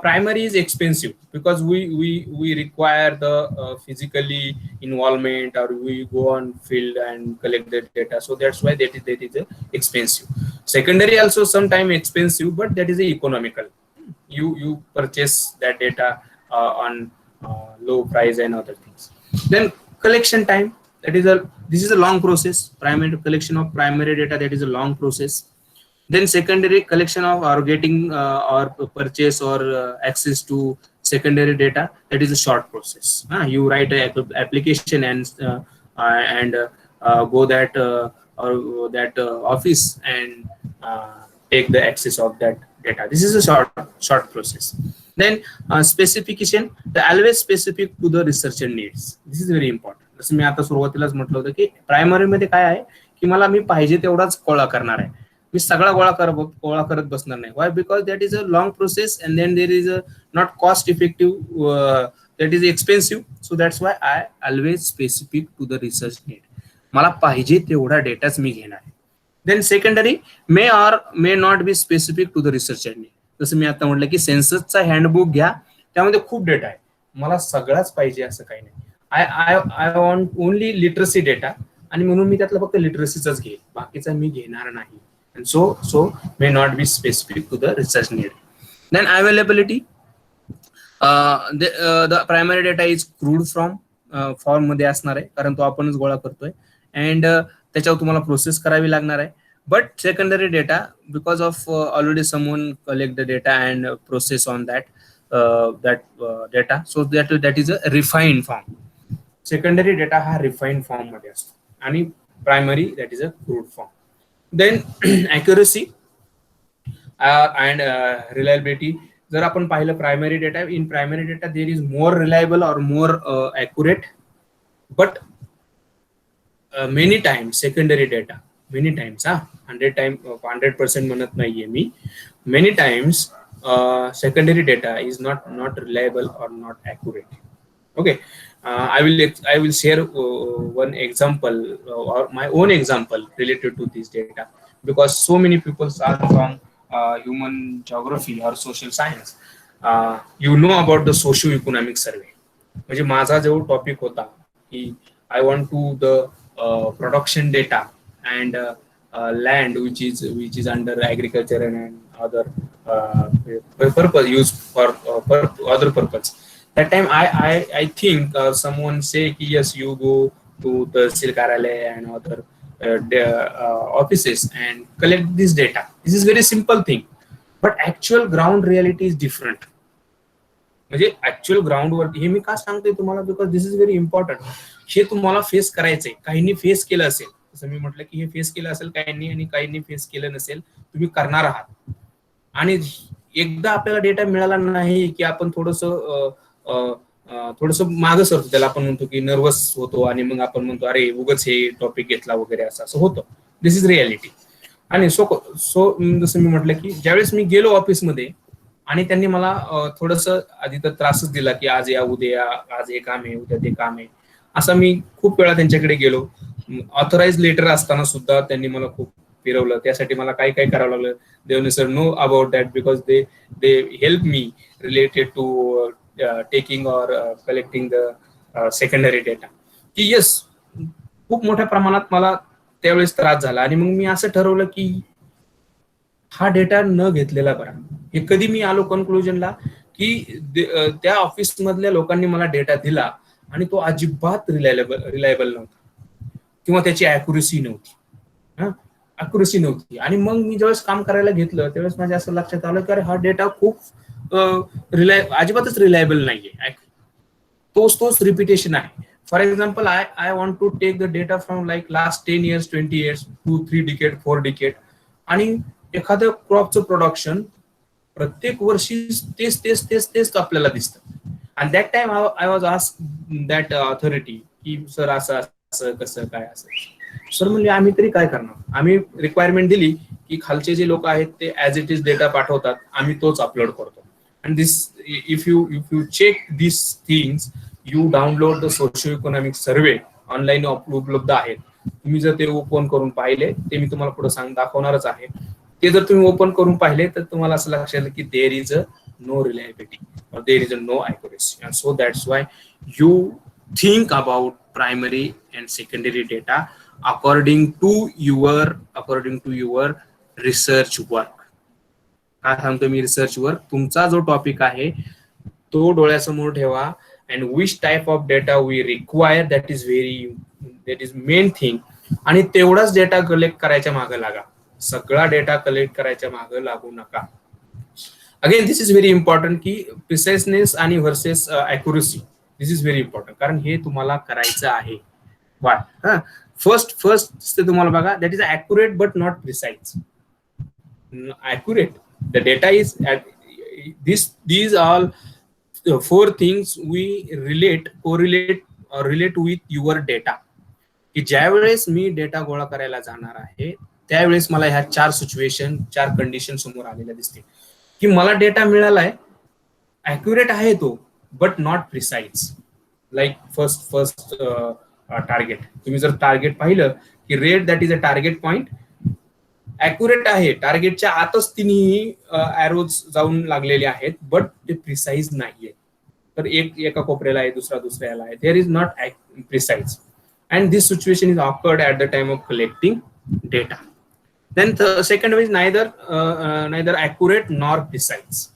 Primary is expensive because we require the physically involvement, or we go on field and collect the data, so that's why that is expensive. Secondary also sometimes expensive, but that is economical. You purchase that data on low price and other things. Then collection time, this is a long process. Primary collection of primary data, that is a long process. Then secondary collection of or getting or purchase or access to secondary data, that is a short process. You write an application and go that office and take the access of that data. This is a short process. Then specification, always specific to the researcher needs. This is very important. जसं मी आता सुरुवातीलाच म्हटलं होतं की primary मध्ये काय आहे की मला मी पाहिजे तेवढाच गोळा करणार आहे, मी सगळा गोळा करत बसणार नाही. Why? Because that is a long process and then there is a not cost effective, that is expensive. So that's why I always specific to the research need. मला पाहिजे तेवढा डेटाच मी घेणार आहे. Then secondary may or may not be specific to the researcher need. जसं मी आता म्हटलं की सेन्ससचा हँडबुक घ्या, त्यामध्ये खूप डेटा आहे, मला सगळाच पाहिजे असं काही नाही. I want only literacy data, आणि म्हणून मी त्यातलं फक्त लिटरसीचाच घेईल, बाकीचा मी घेणार नाही. And so may not be specific to the research need. Then availability, the primary data is crude form मध्ये असणार आहे, कारण तो आपणच गोळा करतोय, and त्याच्यावर तुम्हाला प्रोसेस करावी लागणार आहे. But secondary data, because of already someone collect the data and process on that data, so that is a refined form. Secondary data हा refined form मध्ये असतो, आणि primary that is a crude form. Then accuracy and reliability. जर आपण पाहिलं primary data, in primary data there is more reliable और more accurate, but many times secondary data, many times 100% म्हणत नाहीये मी, many times secondary data is not reliable or not accurate. Okay, I will share one example or my own example related to this data, because so many people are from human geography or social science. You know about the socio economic survey. म्हणजे माझा जो topic होता की I want to the production data and land which is under agriculture and other purpose used for other purpose. That time I think someone say ki yes, you go to the Tahsil Karyalayah and other offices and collect this data. This is very simple thing, but actual ground reality is different. म्हणजे actual ग्राउंडवर हे मी का सांगतोय तुम्हाला, because this is very important. हे तुम्हाला face करायचंय. काहींनी फेस केलं असेल, जसं मी म्हटलं की हे फेस केलं असेल काहींनी, आणि काहींनी फेस केलं नसेल. तुम्ही करणार आहात. आणि एकदा आपल्याला डेटा मिळाला नाही की आपण थोडस मागं सरतो. त्याला आपण म्हणतो की नर्वस होतो आणि मग आपण म्हणतो अरे उगाच हे टॉपिक घेतला वगैरे, असं होतं. This is reality. आणि सो जसं मी म्हटलं की ज्यावेळेस मी गेलो ऑफिसमध्ये आणि त्यांनी मला थोडस आधी तर त्रासच दिला की आज या, उद्या, आज हे काम आहे, उद्या ते काम आहे. असं मी खूप वेळा त्यांच्याकडे गेलो. ऑथराइज लेटर असताना सुद्धा त्यांनी मला खूप फिरवलं. त्यासाठी मला काय काय करावं लागलं. They sir know about that because they help me related to taking or collecting the secondary data. की येस, खूप मोठ्या प्रमाणात मला त्यावेळेस त्रास झाला. आणि मग मी असं ठरवलं की हा डेटा न घेतलेला बरा. हे कधी मी आलो कन्क्लुजनला की त्या ऑफिस मधल्या लोकांनी मला डेटा दिला आणि तो अजिबात रिलायबल नव्हता किंवा त्याची अॅक्युरेसी नव्हती. आणि मग मी ज्यावेळेस काम करायला घेतलं त्यावेळेस माझ्या असं लक्षात आलं की अरे हा डेटा खूप अजिबातच रिलायबल नाहीये. तोच रिपिटेशन आहे. For example, I want to take the data from like last 10 years, 20 years, 2, 3 decade, 4 decade. आणि एखाद्या क्रॉपचं प्रोडक्शन प्रत्येक वर्षी तेच आपल्याला दिसतं. And that time I was ask that authority की सर असं कसं काय असं. सर म्हणजे आम्ही तरी काय करणार. आम्ही रिक्वायरमेंट दिली की खालचे जे लोक आहेत ते ऍज इट इज डेटा पाठवतात, आम्ही तोच अपलोड करतो. And this if you check this things, you download the socio economic survey, online उपलब्ध आहेत. तुम्ही जर ते ओपन करून पाहिले, ते मी तुम्हाला पुढे दाखवणारच आहे. ते जर तुम्ही ओपन करून पाहिले तर तुम्हाला असं लक्षात येईल की there is a no reliability or there is a no accuracy. And so that's why you think about primary and secondary data according to your research work. काय सांगतो मी, रिसर्च वर्क. तुमचा जो टॉपिक आहे तो डोळ्यासमोर ठेवा. and which type of data we require, that is main thing. आणि तेवढाच डेटा कलेक्ट करायच्या मागे लागा. सगळा डेटा कलेक्ट करायच्या मागे लागू नका. Again this is very important की प्रिसाइसनेस आणि versus accuracy. This is very important, कारण हे तुम्हाला करायचं आहे. वाय फर्स्ट ते तुम्हाला बघा, that is accurate but not precise. Accurate the data is these all 4 things we correlate with your data. की ज्या वेळेस मी डेटा गोळा करायला जाणार आहे त्यावेळेस मला ह्या 4 सिच्युएशन, 4 कंडिशन समोर आलेल्या दिसतील की मला डेटा मिळालाय, अॅक्युरेट आहे तो, but not precise. Like first target. तुम्ही जर टार्गेट पाहिलं की red that is a target point, accurate आहे, टार्गेटच्या आतच तिन्ही एरोज जाऊन लागलेले आहेत, बट ते प्रिसाइज नाहीये. तर एका कोपऱ्याला आहे, दुसऱ्याला आहे. There is not precise. and this situation is occurred at the time of collecting data. Then the second is neither accurate nor precise.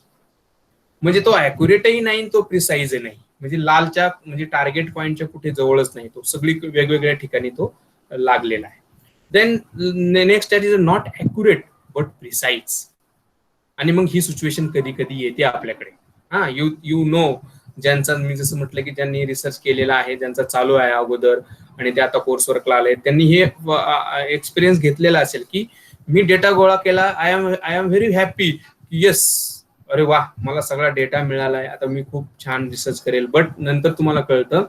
म्हणजे तो accurateही नाही, तो प्रिसाइजही नाही. म्हणजे लालच्या म्हणजे टार्गेट पॉइंटच्या कुठे जवळच नाही, तो सगळी वेगवेगळ्या ठिकाणी तो लागलेला आहे. Then next that is not accurate but precise. आणि मग ही सिच्युएशन कधी कधी येते आपल्याकडे. यू नो, ज्यांचा मी जसं म्हटलं की ज्यांनी रिसर्च केलेला आहे, ज्यांचा चालू आहे अगोदर आणि ते आता कोर्स वर्कला आले, त्यांनी हे एक्सपिरियन्स घेतलेला असेल की मी डेटा गोळा केला, I am very happy, yes, अरे वा, मला सगळा डेटा मिळालाय, आता मी खूप छान रिसर्च करेल. बट नंतर तुम्हाला कळतं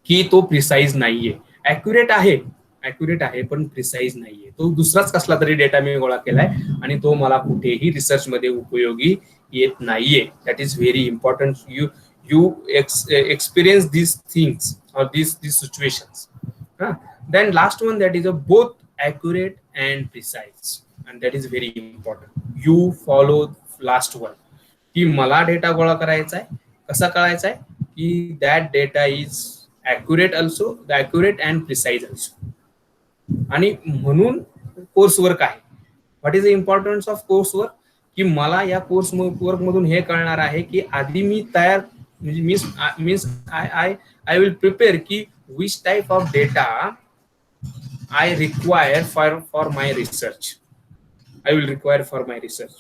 की तो प्रिसाइज नाहीये. अॅक्युरेट आहे पण प्रिसाइज नाहीये. तो दुसराच कसला तरी डेटा मी गोळा केलाय आणि तो मला कुठेही रिसर्च मध्ये उपयोगी येत नाहीये. That is very important. you experience these things or these situations. Then last one, that is a both accurate and precise, and that is very important. You follow last one की मला data गोळा करायचा आहे, कसा कळायचा आहे की that data is accurate and precise also. आणि म्हणून कोर्स वर्क आहे. What is the importance of course work, की मला या कोर्स वर्क मधून हे कळणार आहे की आधी मी तयार मीन्स आय विल प्रिपेअर की which type of data I require for my research. I will require for my research.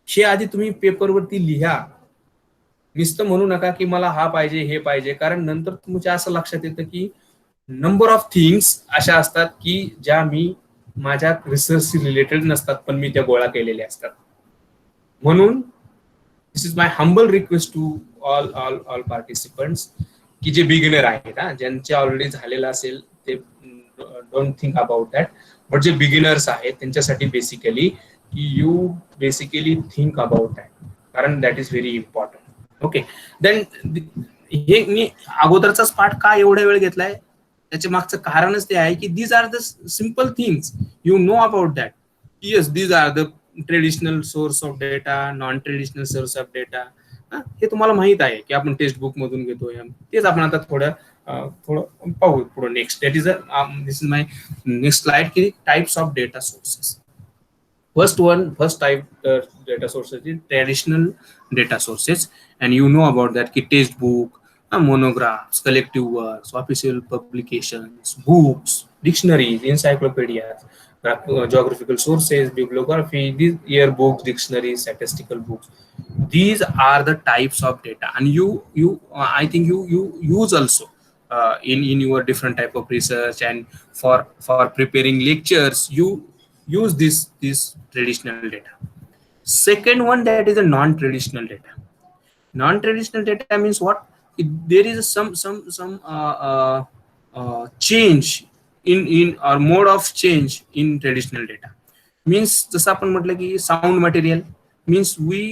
हे आधी तुम्ही पेपरवरती लिहा. नुसतं म्हणू नका की मला हा पाहिजे हे पाहिजे, कारण नंतर तुमच्या असं लक्षात येतं की नंबर ऑफ थिंग्स अशा असतात की ज्या मी माझ्या रिसर्चशी रिलेटेड नसतात पण मी त्या गोळा केलेल्या असतात. म्हणून this is my humble request to all participants की जे बिगिनर आहेत, ज्यांचे ऑलरेडी झालेलं असेल ते don't think about that, but जे बिगिनर्स आहेत त्यांच्यासाठी बेसिकली की you basically think about that, कारण that is very important. Okay, then हे मी अगोदरचाच पाठ का एवढा वेळ घेतलाय त्याच्या मागचं कारणच ते आहे की these are the simple things you know about that. Yes, these are the traditional source of data, non traditional source of data. हे तुम्हाला माहित आहे की आपण टेक्स्ट बुक मधून घेतोय. तेच आपण आता थोडं पाहू पुढे next. That is this is my next slide की types of data sources. First type data sources is traditional data sources, and you know about that ki textbook, monographs, collective works, official publications, books, dictionaries, encyclopedias, geographical sources, bibliography, these yearbooks, dictionaries, statistical books. These are the types of data, and you I think you use also in your different type of research, and for preparing lectures you use this traditional data. Second one, that is a non-traditional data. Non-traditional data means what? There is some change in or mode of change in traditional data. Means जसं आपण म्हटलं की sound material means we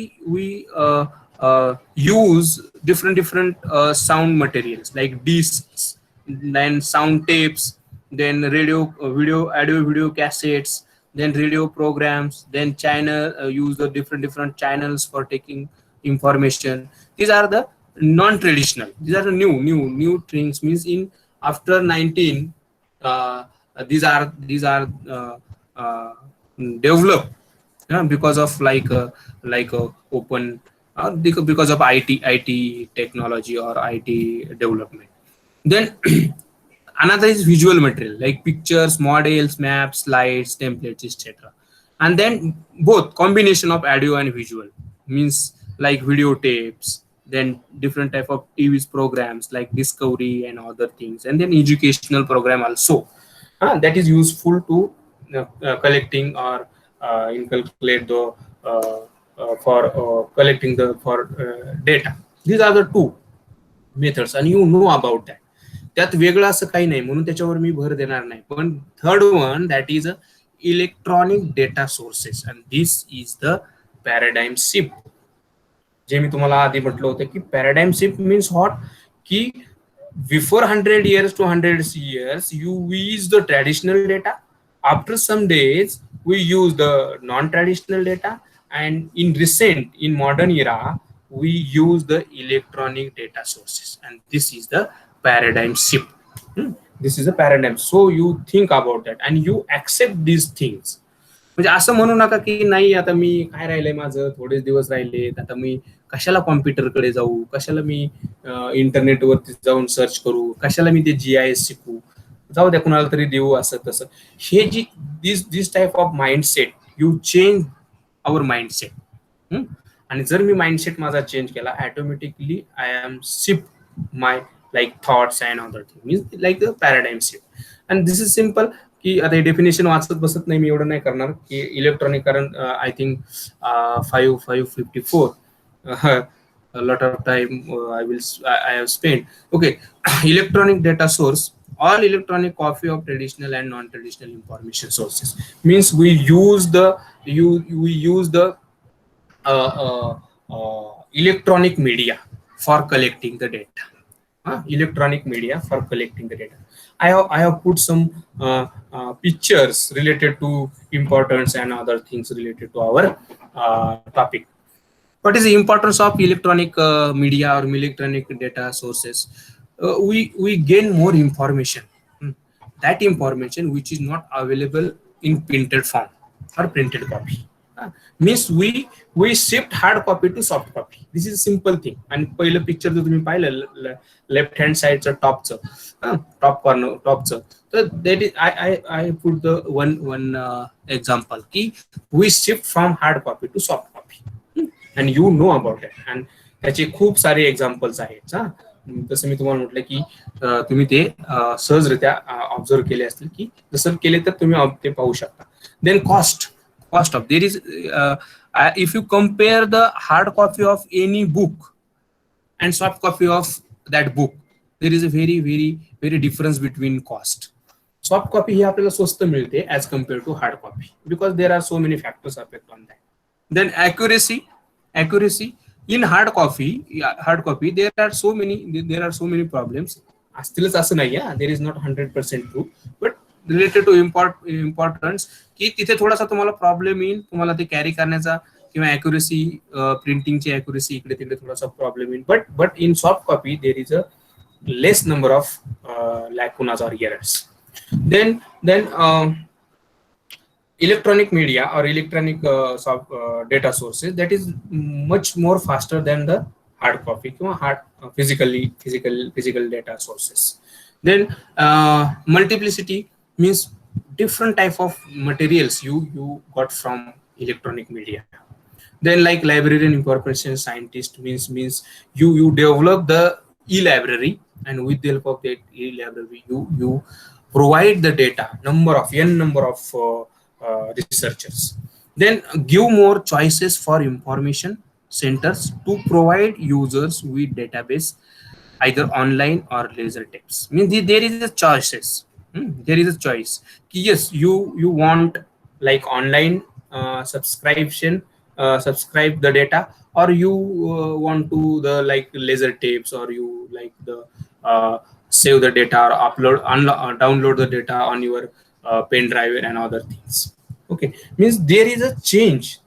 use different sound materials like discs, then sound tapes, then radio, audio video cassettes, then radio programs, then use the different channels for taking information. These are the non-traditional. These are the new things. Means in after 19 these are developed because of like open because of IT technology or IT development. Then another is visual material like pictures, models, maps, slides, templates, etc. And then both combination of audio and visual means like videotapes, then different type of TV programs like Discovery and other things, and then educational program also that is useful to collecting or inculcate the for collecting the data. These are the two methods, and you know about that. त्यात वेगळं असं काही नाही म्हणून त्याच्यावर मी भर देणार नाही. पण third one, that is electronic data sources, and this is the paradigm shift. जे मी तुम्हाला आधी म्हटलं होतं की पॅराडाइम शिफ्ट मीन्स व्हॉट, की before 100 years to 100 years you use the traditional data. After some days we use the non-traditional data, and in modern era we use the electronic data sources, and this is the paradigm shift. This is a paradigm. So you think about that and you accept these things. म्हणजे असं म्हणू नका की नाही आता मी काय राहिलंय माझं, थोडेच दिवस राहिलेत, आता मी कशाला कॉम्प्युटरकडे जाऊ, कशाला मी इंटरनेटवरती जाऊन सर्च करू, कशाला मी ते GIS शिकू, जाऊ द्या कुणाला तरी देऊ, असं तसं. हे जी this type of mindset, you change our mindset. आणि जर मी माइंडसेट माझा चेंज केला, automatically I am shift my like thoughts and other things, means like the paradigm shift. And this is simple की आता हे डेफिनेशन वाचत बसत नाही मी, एवढं नाही करणार की इलेक्ट्रॉनिक, कारण I think 554 lot of time I have spent. Okay, electronic data source, all electronic copy of traditional and non-traditional information sources, means we use the electronic media for collecting the data. Electronic media for collecting the data. I have put some pictures related to importance and other things related to our topic. what is the importance of electronic media or electronic data sources? We gain more information. That information which is not available in printed form or printed copy. Means we shift hard copy to soft copy. This is a simple thing. And पहिलं picture जो तुम्ही पाहिलं left hand side top top corner top. So that is I put the one example की we shift from hard copy to soft copy. And you know about it. And त्याचे खूप सारे examples आहेत. जसं मी तुम्हाला म्हटलं की तुम्ही ते सहजरित्या ऑब्झर्व केले असतील की जसं केले तर तुम्ही ते पाहू शकता. Then cost of there is if you compare the hard copy of any book and soft copy of that book, there is a very difference between cost. Soft copy ही आपल्याला स्वस्त मिळते as compared to hard copy because there are so many factors affect on that. Then accuracy in hard copy there are so many problems. असतीलच असं नाही, there is not 100% true, but related to importance की तिथे थोडासा तुम्हाला problem येईल, तुम्हाला ते कॅरी करण्याचा किंवा accuracy प्रिंटिंगची accuracy इकडे तिकडे थोडासा प्रॉब्लेम येईल. But in soft copy there is a less number of lacunas or errors. Then electronic media or electronic data sources, that is much more faster than the hard copy hard physical data sources. Then multiplicity means different type of materials you got from electronic media. Then like librarian information scientist means you develop the e-library, and with the help of that e-library you provide the data number of researchers. Then give more choices for information centers to provide users with database either online or laser tapes. Means there is a choices. There is a choice. Yes, you want like online subscription, subscribe the data, or you want to the like laser tapes, or you like the save the data or upload download the data on your pen drive and other things. Okay, means there is a change.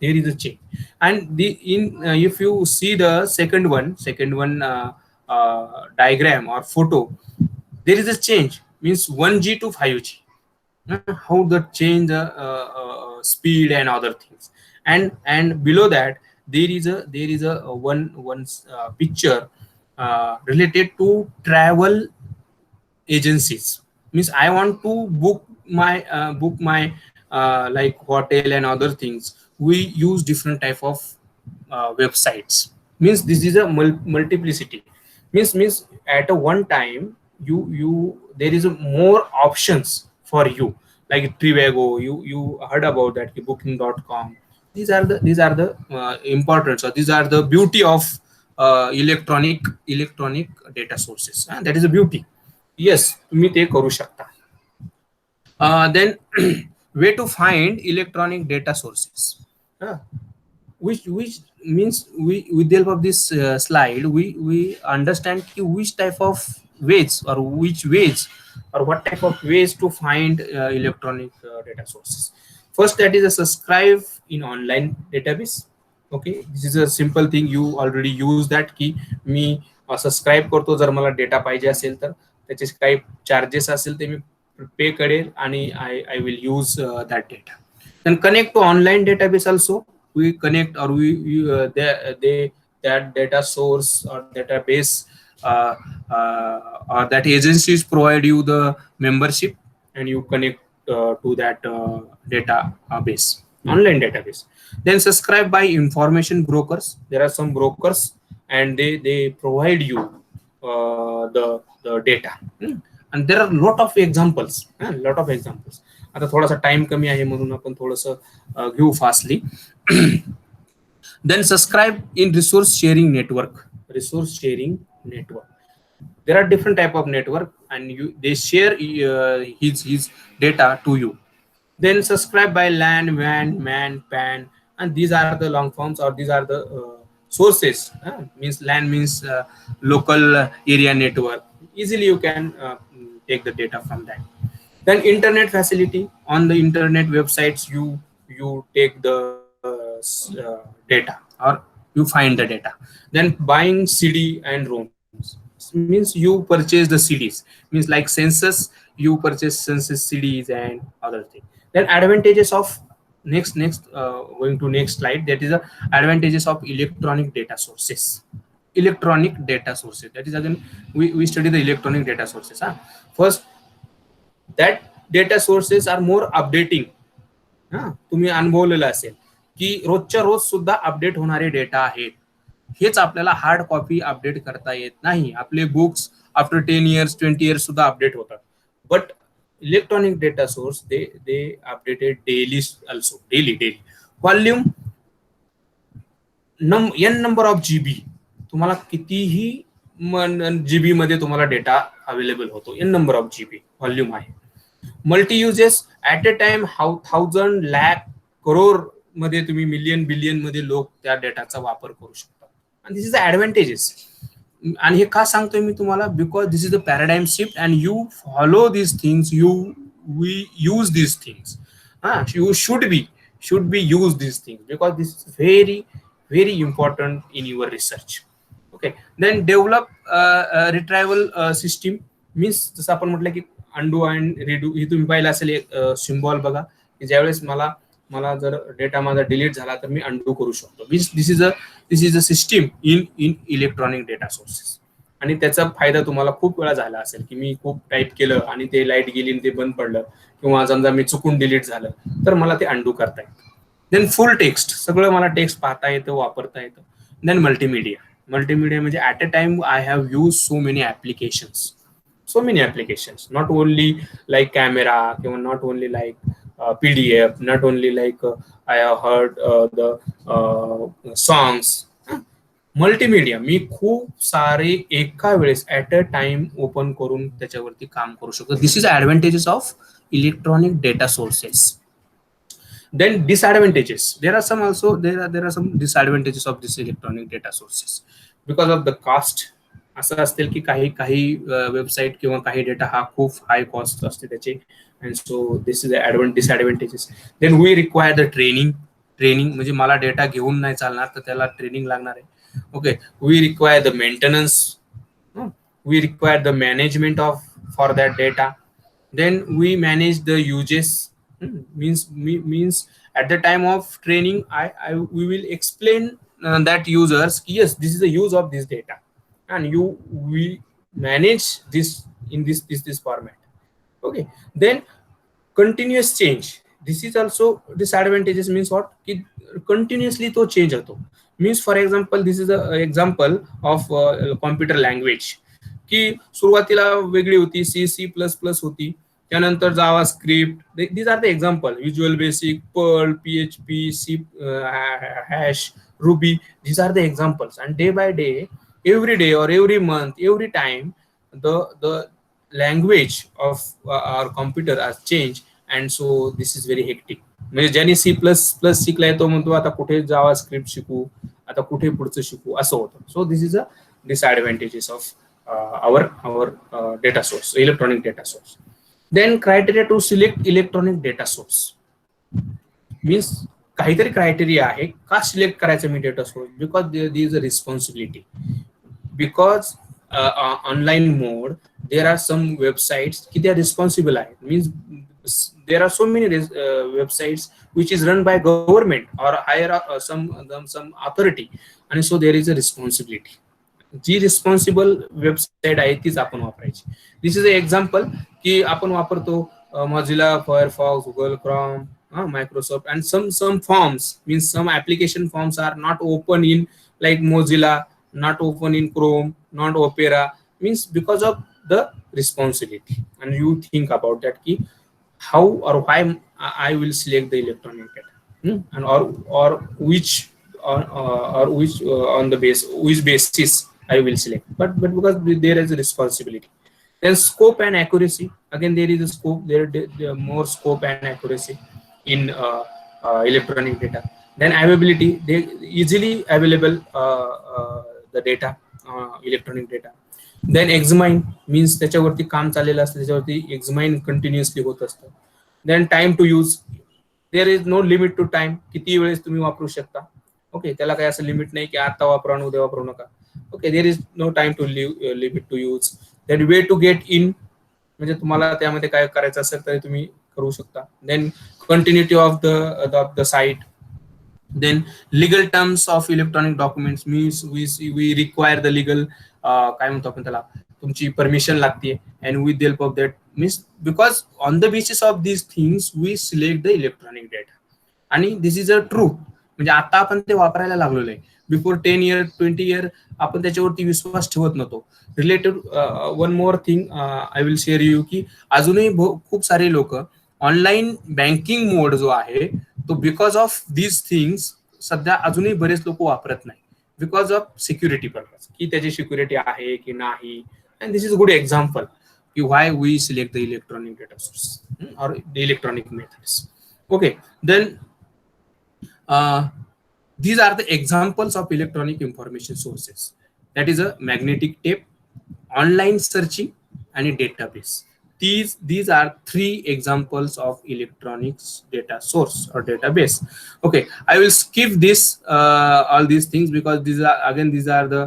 And if you see the second one diagram or photo, there is a change. Means 1G to 5G. How the change the speed and other things. And below that there is a one picture related to travel agencies. Means I want to book my like hotel and other things. We use different type of websites. Means this is a multiplicity. Means at a one time there is more options for you, like Trivago. You heard about that, booking.com. These are the importance, or these are the beauty of electronic data sources. That is a beauty. Yes, तुम्ही ते करू शकता. Then way to find electronic data sources, which means we with the help of this slide we understand which type of ways or what type of ways to find electronic data sources. First, that is a subscribe in online database. Okay, this is a simple thing. You already use that की मी subscribe करतो जर मला data पाहिजे असेल तर त्याचे काही charges असेल ते मी पे करेल आणि I will use that data. Then connect to online database also. We connect, or that data source or database or that agencies provide you the membership, and you connect to that database, online database. Then subscribe by information brokers. There are some brokers and they provide you the data. And there are lot of examples. आता थोडासा time कमी आहे म्हणून आपण थोडंसं घेऊ fastly. Then subscribe in resource sharing network. There are different type of network, and they share his data to you. Then subscribe by LAN, WAN, MAN, PAN, and these are the long forms, or these are the sources. Means LAN means local area network. Easily you can take the data from that. Then internet facility. On the internet websites you take the data, or you find the data. Then buying CD and ROMs means you purchase the CDs, means like census, you purchase census CDs and other thing. Then advantages of next going to next slide, that is the advantages of electronic data sources. Electronic data sources, that is again we study the electronic data sources. First, that data sources are more updating. तुम्ही अनुभवलेलं असेल की रोजच्या रोज सुद्धा update होणारे data आहेत. हेच आपल्याला hard copy update करता येत नाही. आपले बुक्स आफ्टर 10 years 20 years सुद्धा अपडेट होतात. But electronic data source they updated daily also, daily volume n number of GB, तुम्हाला कितीही जीबी मध्ये तुम्हाला डेटा अवेलेबल होतो. n number of GB volume आहे. Multi uses at a time 1000 lakh crore मध्ये तुम्ही मिलियन बिलियन मध्ये लोक त्या डेटाचा वापर करू शकता. आणि दिस इज द ऍडव्हान्टेजेस. आणि हे का सांगतोय मी तुम्हाला, because this is the paradigm shift and you follow this things, we use these things. You should be use these things because this is very important in your research. Okay, then develop retrieval system means जसं आपण म्हटलं की undo and redo. हे तुम्ही पाहिलं असेल एक symbol बघा की ज्यावेळेस मला जर डेटा माझा डिलीट झाला तर मी अनडू करू शकतो. This is a system in electronic data sources. आणि त्याचा फायदा तुम्हाला खूप वेळा झाला असेल की मी खूप टाईप केलं आणि ते लाईट गेली आणि ते बंद पडलं, किंवा समजा मी चुकून डिलीट झालं तर मला ते अनडू करता येतं. देन फुल टेक्स्ट, सगळं मला टेक्स्ट पाहता येतं, वापरता येतं. देन मल्टीमीडिया म्हणजे at a time I have use so many applications, not only like camera, not only like PDF, not only like I have heard the songs. Multimedia मी खूप सारे एका वेळेस ऍट अ टाइम ओपन करून त्याच्यावरती काम करू शकतो. This is advantages of electronic data sources. Then disadvantages, there are some disadvantages of this electronic data sources because of the cost. असं असतील की काही वेबसाईट किंवा काही डेटा हा खूप हाय कॉस्ट असते त्याचे, and so this is disadvantages. Then we require the training म्हणजे मला डेटा घेऊन नाही चालणार तर त्याला ट्रेनिंग लागणार आहे. Okay, we require the maintenance, we require the management of for that data. Then we manage the uses. means at the time of training we will explain that users, yes, this is the use of this data, and we manage this in this format. Okay, then continuous change, this is also disadvantages. Means what, continuously to change hoto. Means for example, this is a example of computer language की सुरुवातीला वेगळी होती, C++ होती, त्यानंतर JavaScript. These are the example. Visual Basic, Perl, PHP, C, hash, Ruby. These are the examples. And day by day, every day or every month, every time, the language of our computer has changed, and so this is very hectic. म्हणजे ज्यांनी C++ शिकलाय तो म्हणतो आता कुठे जावा script शिकू, आता कुठे पुढचं शिकू, असं होतं. सो this is a disadvantages of our data source, electronic data source. Then criteria to select electronic data source means काहीतरी क्रायटेरिया आहे का सिलेक्ट करायचं मी data source. Because there is a responsibility. Because online mode there are some websites की they are responsible आहेत. Means there are so many websites which is run by government or higher some authority, and so there is a responsibility. जी responsible website आहे तीच आपण वापरायची. This is a example की आपण वापरतो Mozilla, Firefox, Google Chrome, Microsoft, and some forms, means some application forms are not open in like Mozilla, not open in Chrome, not Opera, means because of the responsibility. And you think about that ki how or why I will select the electronic data, and or which on the which basis I will select, but because there is a responsibility. Then scope and accuracy, again there is a scope, there more scope and accuracy in electronic data. Then availability, they easily available the data, electronic data. Then examine means त्याच्यावरती काम चाललेलं असतं, त्याच्यावरती examine continuously होत असतं. Then time to use, there is no limit to time, किती वेळेस तुम्ही वापरू शकता. ओके, त्याला काही असं लिमिट नाही की आता वापरा आणि उद्या वापरू नका. Okay, there is no time to leave it to use. Then way to get in, म्हणजे तुम्हाला त्यामध्ये काय करायचं असेल तरी तुम्ही करू शकता. Then continuity of the site. Then legal terms of electronic documents means we require the legal, काय म्हणतो आपण त्याला, तुमची परमिशन लागते. And with the help of that means because on the basis of these things we select the electronic data. आणि this is a truth, म्हणजे आता आपण ते वापरायला लागलेलो आहे. बिफोर 10 इयर 20 इयर आपण त्याच्यावरती विश्वास ठेवत नव्हतो. Related one more thing I will share you, की अजूनही खूप सारे लोक ऑनलाईन बँकिंग मोड जो आहे तो बिकॉज ऑफ दीज थिंग्स सध्या अजूनही बरेच लोक वापरत नाही, बिकॉज ऑफ सिक्युरिटी पर्पज, की त्याची सिक्युरिटी आहे की नाही. And this is good example की why we select the electronic data source और the electronic methods. Okay, then these are the examples of electronic information sources. That is a magnetic tape, online searching, and a database. These are three examples of electronics data source or database. Okay, I will skip this all these things because these are the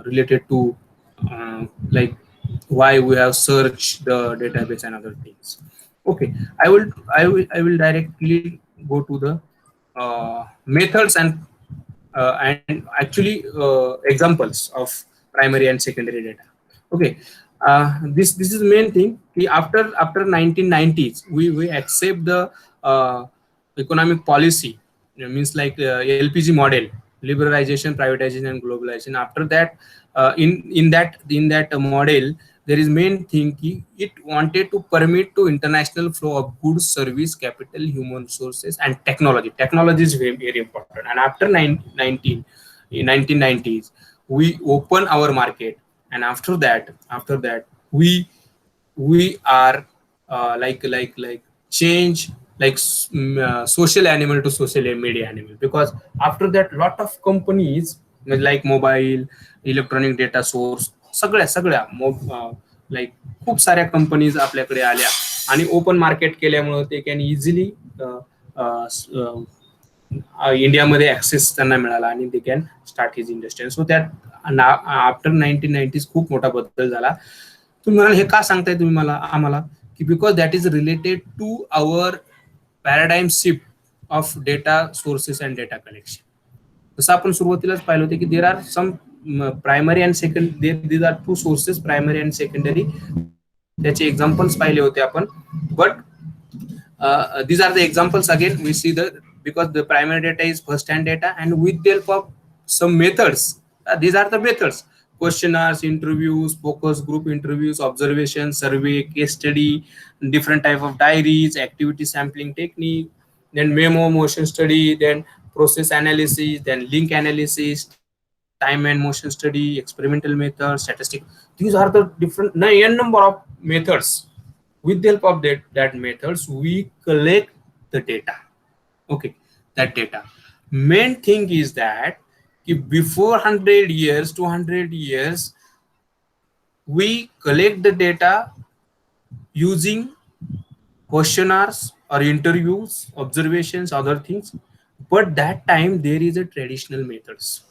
related to like why we have searched the database and other things. Okay, I will directly go to the methods and actually examples of primary and secondary data. Okay, this is the main thing. After 1990s, we accept the economic policy. It means like LPG model, liberalization, privatization, and globalization. After that, in that model, there is main thing ki it wanted to permit to international flow of goods, service, capital, human resources, and technology. Technology is very, very important. And after 1990s, we open our market, and after that we are like change like social animal to social media animal, because after that lot of companies like mobile, electronic data source, सगळ्या like खूप साऱ्या companies आपल्याकडे आल्या आणि open market केल्यामुळे ते can easily इंडियामध्ये access त्यांना मिळाला आणि they can start his industry. So त्यात आफ्टर 1990s खूप मोठा बदल झाला. तुम्ही म्हणाल हे का सांगताय तुम्ही आम्हाला, की because that is related to our paradigm shift of data sources and data collection. जसं आपण सुरुवातीलाच पाहिलं होतं की there are some primary and secondary, these are two sources, primary and secondary. त्याचे एक्झाम्पल्स पाहिले होते आपण. But these are the examples. Again we see because the primary data is first hand data, and with the help of some methods, these are the methods: questionnaires, interviews, focus group interviews, observation, survey, case study, different type of diaries, activity sampling technique, then memo, motion study, then process analysis, then link analysis, time and motion study, experimental methods, statistic. These are the different n number of methods. With the help of that methods, we collect the data. Okay, that data. Main thing is that before 100 years, 200 years, we collect the data using questionnaires or interviews, observations, other things. But that time there is a traditional methods.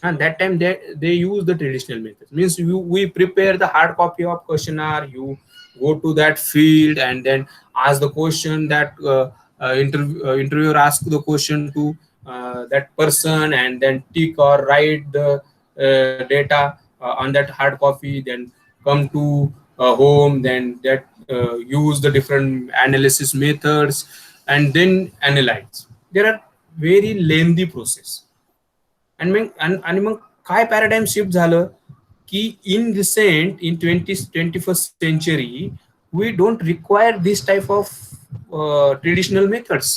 And that time they use the traditional methods. Means we prepare the hard copy of questionnaire, you go to that field and then ask the question that interviewer ask the question to that person, and then tick or write the data on that hard copy, then come to home, then that use the different analysis methods and then analyze. There are very lengthy process. आणि मग काय paradigm shift झालं की इन 21st century we don't require this type of traditional methods.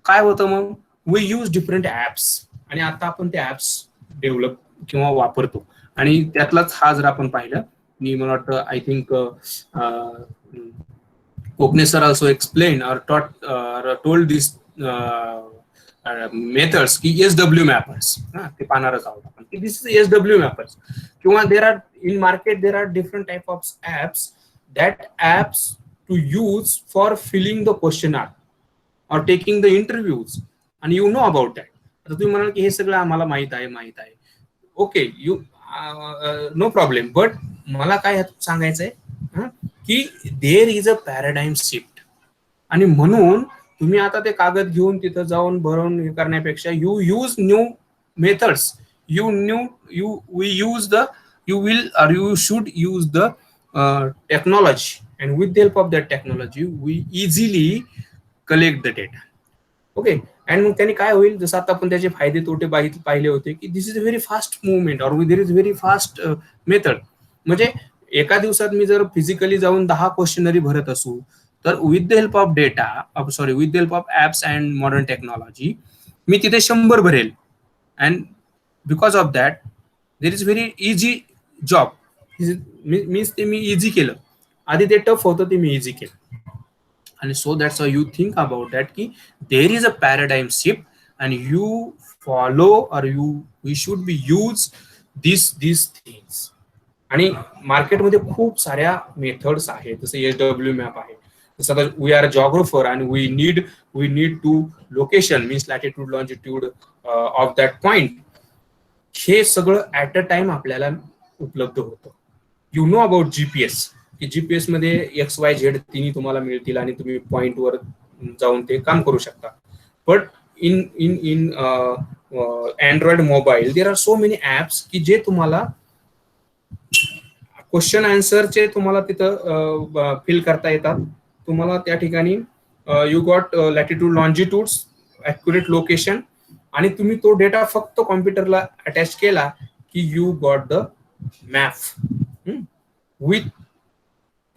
काय होतं मग, we use different apps, आणि आता आपण ते ऍप्स डेव्हलप किंवा वापरतो. आणि त्यातलाच हा जर आपण पाहिलं, मी मला वाटतं I think Kokane sir also explain और टोल्ड दिस मेथड्स की SW मॅपर्स, ते पाहणारच आहोत आपण की दिस इज SW मॅपर्स. किंवा there are in market there are different type of apps, that apps to use for filling the questionnaire or taking the interviews. आणि you know about that. आता तुम्ही म्हणाल की हे सगळं आम्हाला माहित आहे. Okay, you know problem. But मला काय सांगायचंय की there is a paradigm shift. आणि म्हणून तुम्ही आता ते कागद घेऊन तिथं जाऊन भरून हे करण्यापेक्षा you use new methods. you should use the technology, and with the help of that technology we easily collect the data. Okay. And मग त्यांनी काय होईल, जसं आता आपण त्याचे फायदे तोटे पाहिले होते की this is a very fast movement और there is very fast method. म्हणजे एका दिवसात मी जर फिजिकली जाऊन 10 क्वेश्चनरी भरत असू, तर with the help of with the help of apps and modern technology मी तिथे 100 भरेल. And because of that there is very easy job. Means ते मी इझी केलं. आधी ते टफ होतं, ते मी इझी केलं. And so that's how you think about that ki there is a paradigm shift, and you follow or we should be use these things. आणि मार्केटमध्ये खूप साऱ्या मेथड्स आहेत, जसं SW मॅप आहे. जसं वी आर जॉग्राफर आणि we need to location means latitude longitude of that point. हे सगळं ऍट अ टाइम आपल्याला उपलब्ध होतं. यू नो अबाउट GPS की GPS मध्ये XYZ तिन्ही तुम्हाला मिळतील आणि तुम्ही पॉइंटवर जाऊन ते काम करू शकता. But in Android mobile there are so many apps की जे तुम्हाला क्वेश्चन आन्सरचे तुम्हाला तिथं फिल करता येतात. तुम्हाला त्या ठिकाणी you got latitude longitudes accurate location, आणि तुम्ही तो डेटा फक्त कॉम्प्युटरला अटॅच केला की you got the map with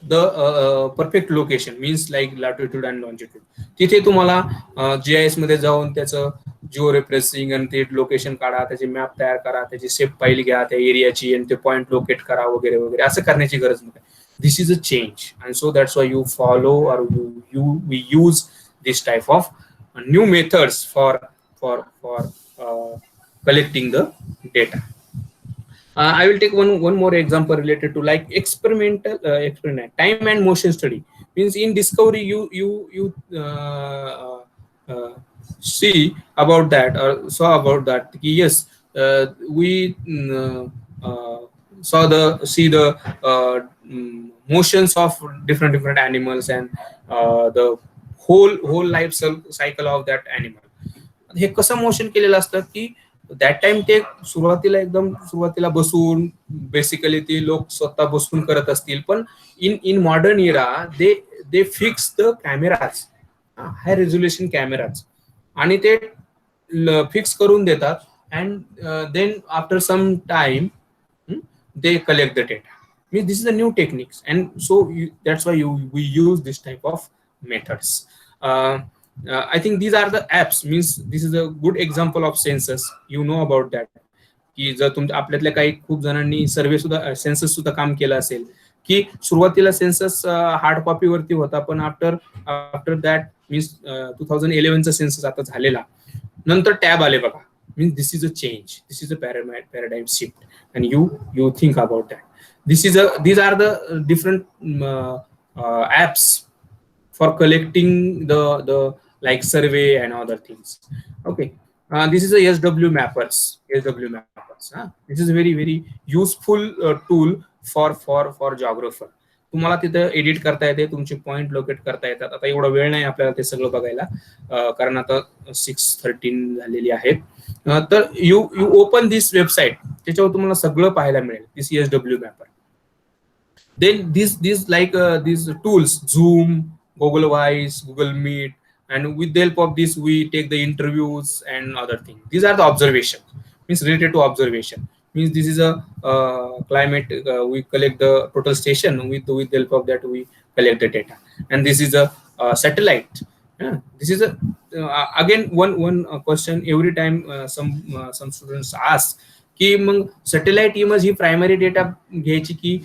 the perfect location means like latitude and longitude. तिथे तुम्हाला GIS मध्ये जाऊन त्याचं जिओ रेफरेन्सिंग आणि ते लोकेशन काढा, त्याची मॅप तयार करा, त्याची सेप फाईल घ्या त्या एरियाची आणि ते पॉइंट लोकेट करा वगैरे वगैरे, असं करण्याची गरज नाही. This is a change, and so that's why you follow और we use this type of new methods for collecting the data. I will take one more example related to like experiment time and motion study. Means in discovery you see about that or saw about that. Yes, we see the motions of different animals and the whole life cycle of that animal. हे कसं motion केलेलं असतं की that time ते सुरुवातीला बसून basically ते लोक स्वतः बसून करत असतील, पण in modern era they fix the cameras, high resolution cameras, आणि ते फिक्स करून देतात. And then after some time they collect the data. Means this is a new techniques, and so that's why we use this type of methods. I think these are the apps. Means this is a good example of census. You know about that. की जर तुमच्या आपल्यातल्या काही खूप जणांनी census सुद्धा काम केलं असेल, की सुरुवातीला सेन्सस हार्ड कॉपी वरती होता, पण आफ्टर दॅट मीन्स 2011चा सेन्सस आता झालेला, नंतर टॅब आले बघा. Means this is a change, this is a paradigm shift, and you think about that. these are the different apps for collecting the like survey and other things. Okay, this is a SW mappers. This is a very useful tool for geographer. तुम्हाला तिथं edit करता येते, तुमचे point locate करता येतात. आता एवढा वेळ नाही आपल्याला ते सगळं बघायला, कारण आता 6:13 झालेली आहेत. तर यू ओपन दिस वेबसाईट, त्याच्यावर तुम्हाला सगळं पाहायला मिळेल. This SW मॅपर. Then these like these tools, Zoom, Google Voice, Google Meet, and with the help of this we take the interviews and other things. These are the observations, means related to observation. Means this is a climate, we collect the total station, with the help of that we collect the data. And this is a satellite. This is a again one question every time some students ask की मग satellite image ही primary data घ्यायची की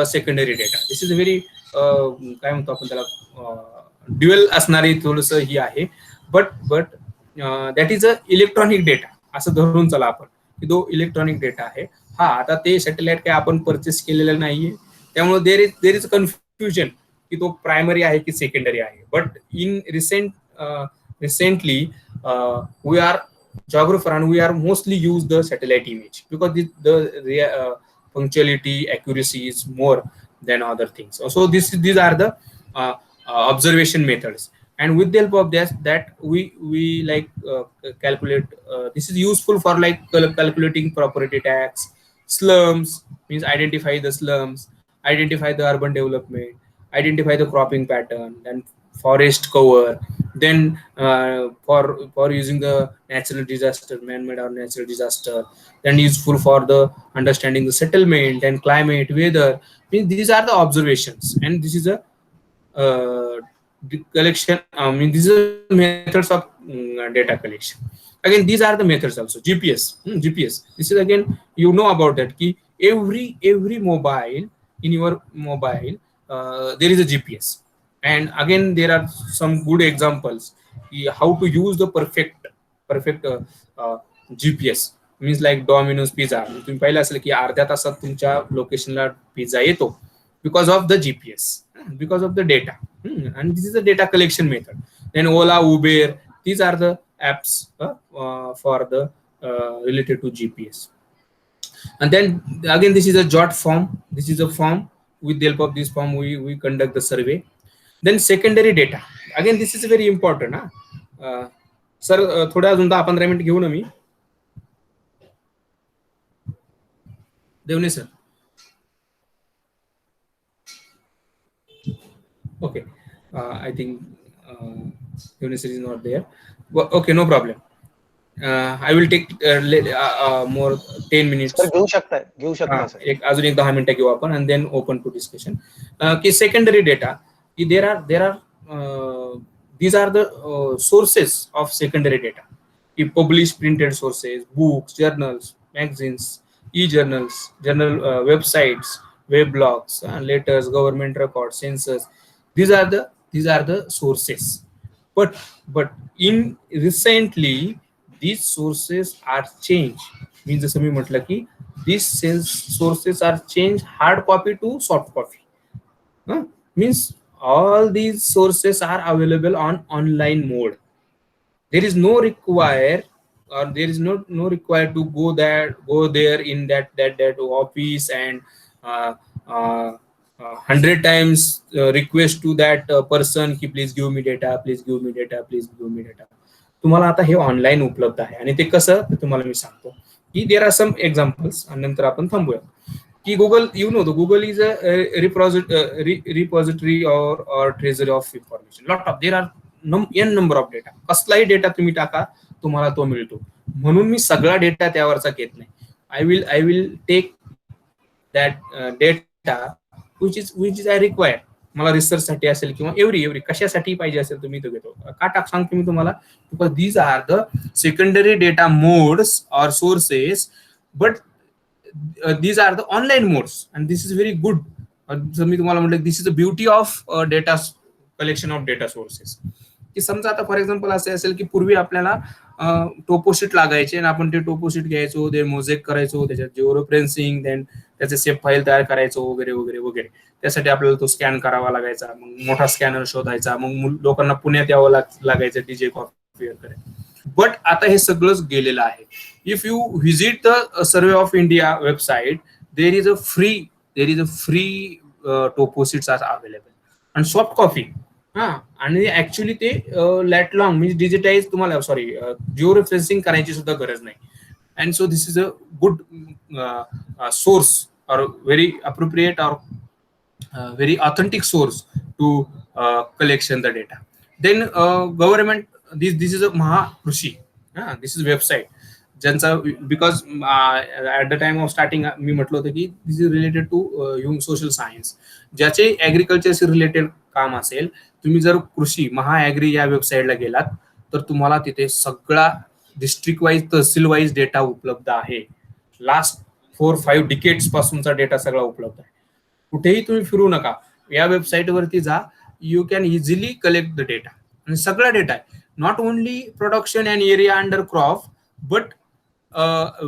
secondary data. This is very काय म्हणतो आपण त्याला, dual असणारी थोडस ही आहे. But that is a electronic data असं धरून चला आपण, की तो इलेक्ट्रॉनिक डेटा आहे. हा, आता ते सॅटेलाइट काय आपण परचेस केलेलं नाहीये, त्यामुळे देर इज कन्फ्युजन की तो प्रायमरी आहे की सेकंडरी आहे. But in recently we are geographer and we are mostly use the satellite image because the punctuality accuracy is more than other things. So these are the observation methods, and with the help of that we like calculate. This is useful for like calculating property tax, slums means identify the slums, identify the urban development, identify the cropping pattern, then forest cover, then for using the natural disaster, man-made or natural disaster, then useful for the understanding the settlement and climate, weather. Means these are the observations, and this is a the collection. I mean, these are methods of data collection. Again, these are the methods also. GPS, GPS. This is again, you know about that. Ki every mobile in your mobile, there is a GPS. And again, there are some good examples how to use the perfect GPS. Means like Domino's pizza. तुम्ही पाहिलं असेल की अर्ध्या तासात तुमच्या लोकेशनला pizza येतो because of the GPS, because of the data. And this is a data collection method. Then Ola, Uber, these are the apps for the related to GPS. And then again, this is a jot form. This is a form. With the help of this form, we conduct the survey. Then secondary data. Again, this is very important. Sir, थोड्या अजून 10-15 minute घेऊ ना मी. देवने sir. Okay, I think Devne sir is not there. Well, okay, no problem. I will take more 10 minutes. Sir घेऊ शकता sir. एक अजून एक 10 मिनिटं घेऊ आपण and then open to discussion. की secondary data, there are these are the sources of secondary data. Published printed sources, books, journals, magazines, e-journals, journal websites, web blogs, letters, government records, census. These are the sources. But in recently these sources are changed. Means जसं मी म्हटलं की these sources are changed hard copy to soft copy. Means all these sources are available on online mode. There is no require, or there is no required to go there in that office and 100 times request to that person की please give me data, please give me data, please give me data. तुम्हाला आता हे online उपलब्ध आहे आणि ते कसं ते तुम्हाला मी सांगतो की देर आर सम एक्झाम्पल्स आणि नंतर आपण थांबूया. की Google, you know, the Google is a repository और treasury of information. Lot of there are n number of data. कसलाही डेटा तुम्ही टाका तुम्हाला तो मिळतो. म्हणून मी सगळा डेटा त्यावरचा घेत नाही. I will take that data which is I require. मला रिसर्च साठी असेल किंवा एव्हरी कशासाठी पाहिजे असेल तुम्ही तो घेतो. का सांगतो मी तुम्हाला, because these are the secondary data modes और sources, but these are the online modes and this is very good. मी तुम्हाला म्हटलं this is the beauty of data collection of data sources. की समजा आता फॉर एक्झाम्पल असे असेल की पूर्वी आपल्याला टोपोशीट लागायचे आणि आपण ते टोपोशीट घ्यायचो, ते मोझेक करायचो, त्याच्यात जिओरेफरेन्सिंग, देन त्याचे सेफ फाईल तयार करायचो वगैरे वगैरे वगैरे. त्यासाठी आपल्याला तो स्कॅन करावा लागायचा, मग मोठा स्कॅनर शोधायचा, मग लोकांना पुण्यात यावं लागायचं डीजे कॉफी करायला. बट आता हे सगळंच गेलेलं आहे. If you visit the Survey of India website, there is a free toposheets are available आणि सॉफ्ट कॉपी. आणि ऍक्च्युली ते लॅट लॉंग मीन्स डिजिटाइज तुम्हाला जिओ रेफरेन्सिंग करायची सुद्धा गरज नाही. And so this is a good source or very appropriate or very authentic source to collection the data. Then government, this is a Mahakrushi. This is website ज्यांचा, because at the time of starting मी म्हटलं होतं की this is related to social science. ज्याचे ऍग्रिकल्चरशी related काम असेल, तुम्ही जर कृषी महाऍग्री या वेबसाईटला गेलात तर तुम्हाला तिथे सगळा डिस्ट्रिक्ट वाईज, तहसील वाईज डेटा उपलब्ध आहे. लास्ट 4-5 डिकेड्स पासूनचा डेटा सगळा उपलब्ध आहे. कुठेही तुम्ही फिरू नका, या वेबसाईट वरती जा, you can easily collect the data. आणि सगळा डेटा आहे, not only production and area under crop, but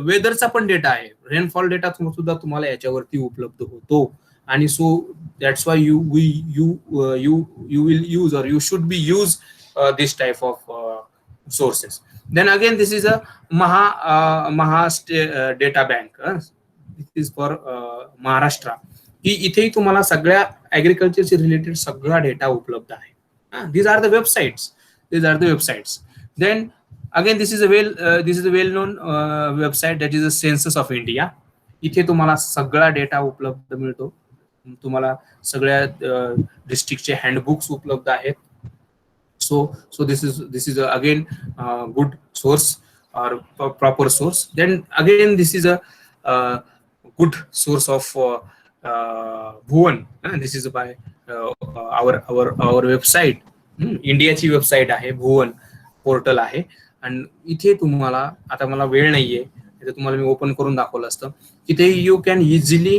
वेदरचा पण डेटा आहे. रेनफॉल डेटा सुद्धा तुम्हाला याच्यावरती उपलब्ध होतो. आणि so that's why you will use, और you should be use this type of sources. Then again, this is a Maha data bank. This is for Maharashtra. की इथेही तुम्हाला सगळ्या ऍग्रिकल्चरशी रिलेटेड सगळा डेटा उपलब्ध आहे. These are the websites. These are the websites. Then again, this is a well known website, that is the Census of India. इथे तुम्हाला सगळा डेटा उपलब्ध मिळतो. तुम्हाला सगळ्या डिस्ट्रिक्टचे हँडबुक्स उपलब्ध आहेत. So this is again good source or proper source. Then again, this is a good source of Bhuvan. This is by our website. इंडियाची वेबसाईट आहे, भुवन पोर्टल आहे. आणि इथे तुम्हाला, आता मला वेळ नाहीये, इथे तुम्हाला मी ओपन करून दाखवलं असतं, तिथे यू कॅन इझिली,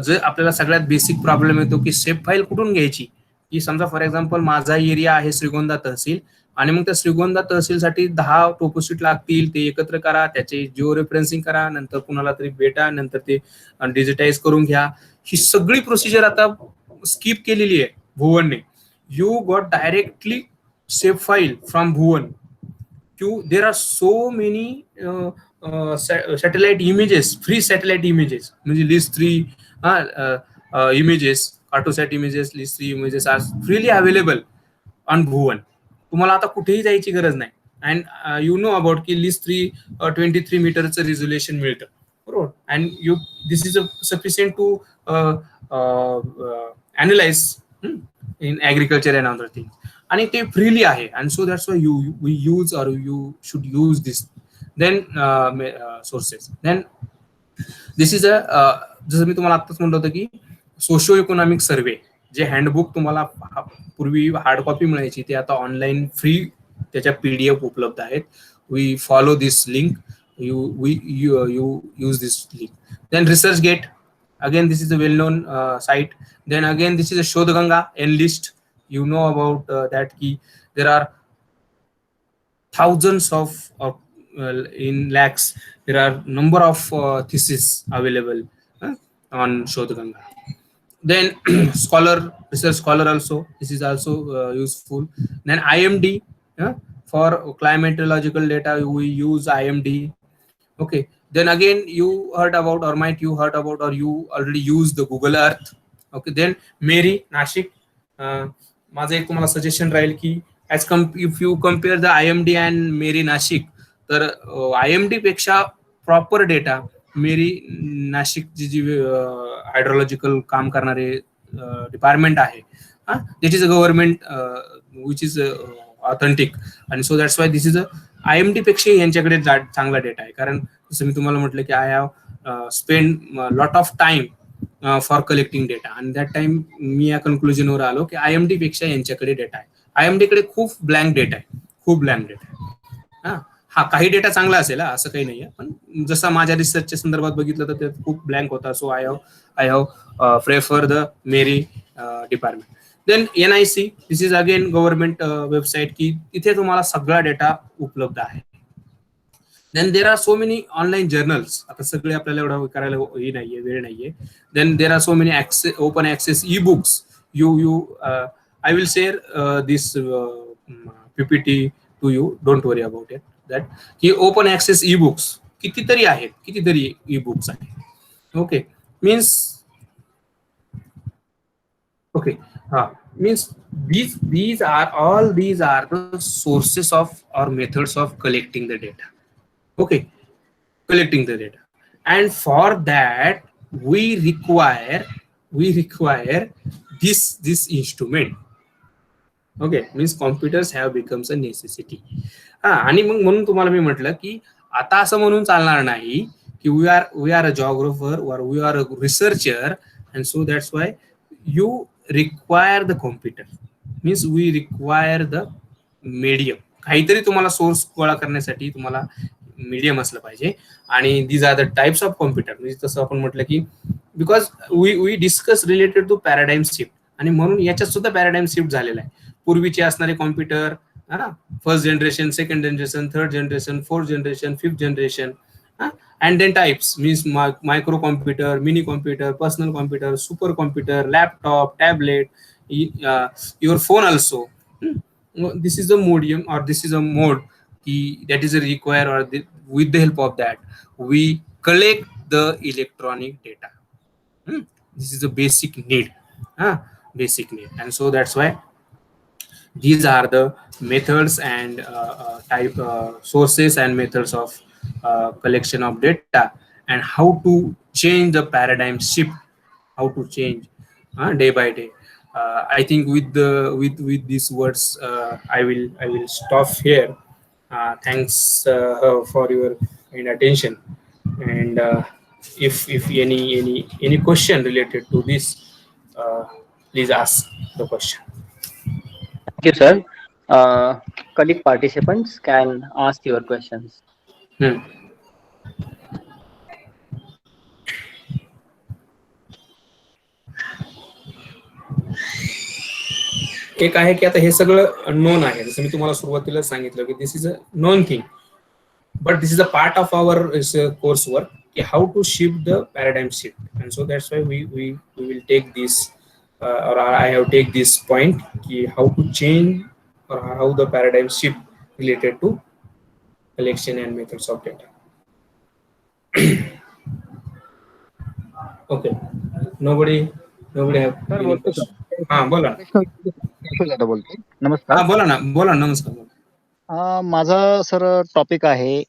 जर आपल्याला सगळ्यात बेसिक प्रॉब्लेम येतो की सेफ फाईल कुठून घ्यायची, की समजा फॉर एक्झाम्पल माझा एरिया आहे श्रीगोंदा तहसील, आणि मग त्या श्रीगोंदा तहसीलसाठी 10 टोपोशीट लागतील, ते एकत्र करा, त्याचे जिओ रेफरन्सिंग करा, नंतर कुणाला तरी भेटा, नंतर ते डिजिटाईज करून घ्या. ही सगळी प्रोसिजर आता स्किप केलेली आहे भुवनने. You got directly save file from Bhuvan. There are so many satellite images, free satellite images. म्हणजे list 3 images, Cartosat images, list 3 images are freely available on Bhuvan. तुम्हाला आता कुठेही जायची गरज नाही. And you know about की list 3 23 मीटरचं resolution मिळतं, बरोबर. And this is sufficient to analyze in agriculture and other things, आणि ते फ्रीली आहे. and so that's why we use, or you should use this. Then sources. Then this is a जसं मी तुम्हाला आत्ताच म्हणलं होतं की सोशो इकॉनॉमिक सर्वे, जे handbook तुम्हाला पूर्वी हार्ड कॉपी मिळायची, ते आता ऑनलाईन फ्री त्याच्या PDF उपलब्ध आहेत. We follow this link, you use this link. Then ResearchGate, again this is a well-known site. Then again, this is a Shodhganga, Enlist. You know about that key. There are thousands of in lakhs. There are number of theses available on Shodhganga. Then Research Scholar also. This is also useful. Then IMD, for climatological data, we use IMD. Okay. Then again, you heard about, or might you heard about, or you already used the Google Earth. Okay. Then Mary, Nashik. माझं एक तुम्हाला suggestion राहील की if you compare the IMD and मेरी नाशिक, तर IMD पेक्षा proper data मेरी नाशिकची जी hydrological काम करणारे डिपार्टमेंट आहे, that is a government which is authentic. आणि so that's why this is a IMD पेक्षा यांच्याकडे चांगला डेटा आहे. कारण जसं मी तुम्हाला म्हटलं की I have spend lot of time for collecting data, आणि दॅट टाइम मी या कन्क्लुजनवर आलो की IMD पेक्षा यांच्याकडे डेटा आहे. IMD कडे खूप ब्लँक डेटा आहे, खूप ब्लँक डेटा आहे. हा काही डेटा चांगला असेल, असं काही नाहीये, पण जसं माझ्या रिसर्चच्या संदर्भात बघितलं तर त्यात खूप ब्लँक होता. So I have prefer the मेरी department. Then NIC, this is again government website, की इथे तुम्हाला सगळा डेटा उपलब्ध आहे. Then there are so many online journals, आता सगळे आपल्याला एवढं करायला हे नाहीये, वेळ नाहीये. Then there are so many open access e books. I will share this PPT to you, don't worry about it. That की ओपन ऍक्सेस ई बुक्स कितीतरी आहेत, कितीतरी ई बुक्स आहेत. Okay, means okay, means these are the sources of or methods of collecting the data. Okay, collecting the data, and for that we require this instrument. Okay, means computers have becomes a necessity. आणि मग म्हणून तुम्हाला मी म्हटलं की आता असं म्हणून चालणार नाही की we are a geographer or we are a researcher, and so that's why you require the computer. Means we require the medium. काहीतरी तुम्हाला सोर्स गोळा करण्यासाठी तुम्हाला मीडियम असलं पाहिजे. आणि these are the types of computer. म्हणजे तसं आपण म्हटलं की because we discuss related to paradigm shift, आणि म्हणून याच्यात सुद्धा पॅराडाइम शिफ्ट झालेला आहे. पूर्वीचे असणारे computer, first generation, second generation, third generation, fourth generation, fifth generation, and then types means micro computer, mini computer, personal computer, super computer, laptop, tablet, your phone also. This is a medium, or this is a mode that is required, or with the help of that we collect the electronic data. This is a basic need, basic need. And so that's why these are the methods and type sources and methods of collection of data, and how to change the paradigm shift, how to change day by day. I think with these words I will stop here. Thanks for your kind attention, and if any question related to this, please ask the question. Thank you, sir. Colleague participants can ask your questions. एक आहे की आता हे सगळं known आहे, जसं मी तुम्हाला सुरुवातीला सांगितलं की this is a known thing, but this is a part of our coursework, how to shift the paradigm shift. And so that's why we will take this or I have take this point, how to change or how the paradigm shift related to collection and methods of data. Okay, nobody have any question? बोला नमस्कार. बोला नमस्कार. माझा sir topic आहे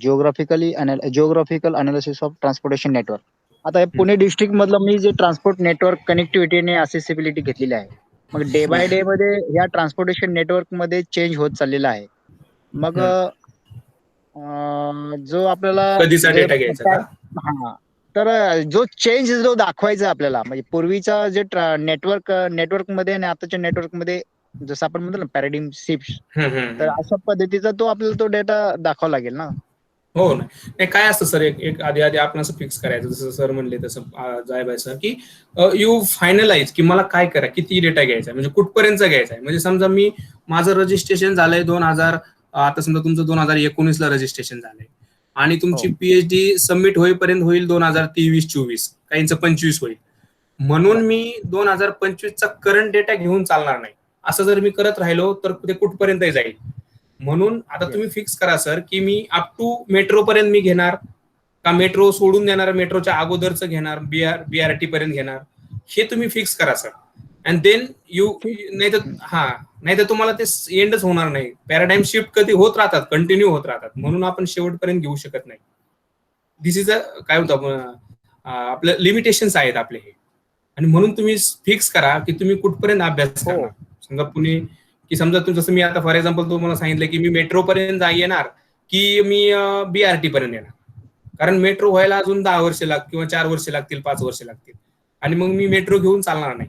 geographical analysis of transportation network. आता हे Pune district मधलं मी जे transport network कनेक्टिव्हिटीने accessibility घेतलेली आहे, मग डे बाय डे मध्ये या ट्रान्सपोर्टेशन नेटवर्क मध्ये चेंज होत चाललेला आहे. मग जो आपल्याला कधीचा डेटा घ्यायचा का? हा, तर जो चेंज जो दाखवायचा आपल्याला, म्हणजे पूर्वीचा जे नेटवर्क मध्ये आणि आताच्या नेटवर्क मध्ये जसं आपण म्हणतो ना पॅराडिम शिफ्ट, तर अशा पद्धतीचा तो आपल्याला तो डेटा दाखवावा लागेल ना. हो नाही, काय असतं सर, एक आधी आपण असं फिक्स करायचं, जसं सर म्हणले तसं जायबाय सर, की यू फायनलाइज की मला काय करा, किती डेटा घ्यायचा आहे, म्हणजे कुठपर्यंत घ्यायचा आहे. म्हणजे समजा माझं रजिस्ट्रेशन झालंय 2000, आता समजा तुमचं 2019ला रजिस्ट्रेशन झालंय आणि तुमची पीएचडी सबमिट होईपर्यंत होईल 2023-24, काहींचं 25 होईल. म्हणून मी 2025चा करंट डेटा घेऊन चालणार नाही. असं जर मी करत राहिलो तर ते कुठपर्यंत जाईल. म्हणून आता तुम्ही फिक्स करा सर, की मी अप टू मेट्रो पर्यंत मी घेणार का, मेट्रो सोडून देणार, मेट्रोच्या अगोदरच घेणार, बीआरटी पर्यंत घेणार, हे तुम्ही फिक्स करा सर. अँड देन नाही तर तुम्हाला ते एंडच होणार नाही. पॅराडाइम शिफ्ट कधी होत राहतात, कंटिन्यू होत राहतात, म्हणून आपण शेवटपर्यंत घेऊ शकत नाही. दिस इज अ काय म्हणतो आपलं लिमिटेशन्स आहेत आपले हे. आणि म्हणून तुम्ही फिक्स करा की तुम्ही कुठपर्यंत अभ्यास करणार. समजा पुणे, की समजा जसं मी आता फॉर एक्झाम्पल तुम्हाला सांगितलं की मी मेट्रो पर्यंत येणार की मी बीआरटी पर्यंत येणार, कारण मेट्रो व्हायला अजून 10 वर्ष लागतील किंवा 4 वर्ष लागतील, 5 वर्ष लागतील, आणि मग मी मेट्रो घेऊन चालणार नाही.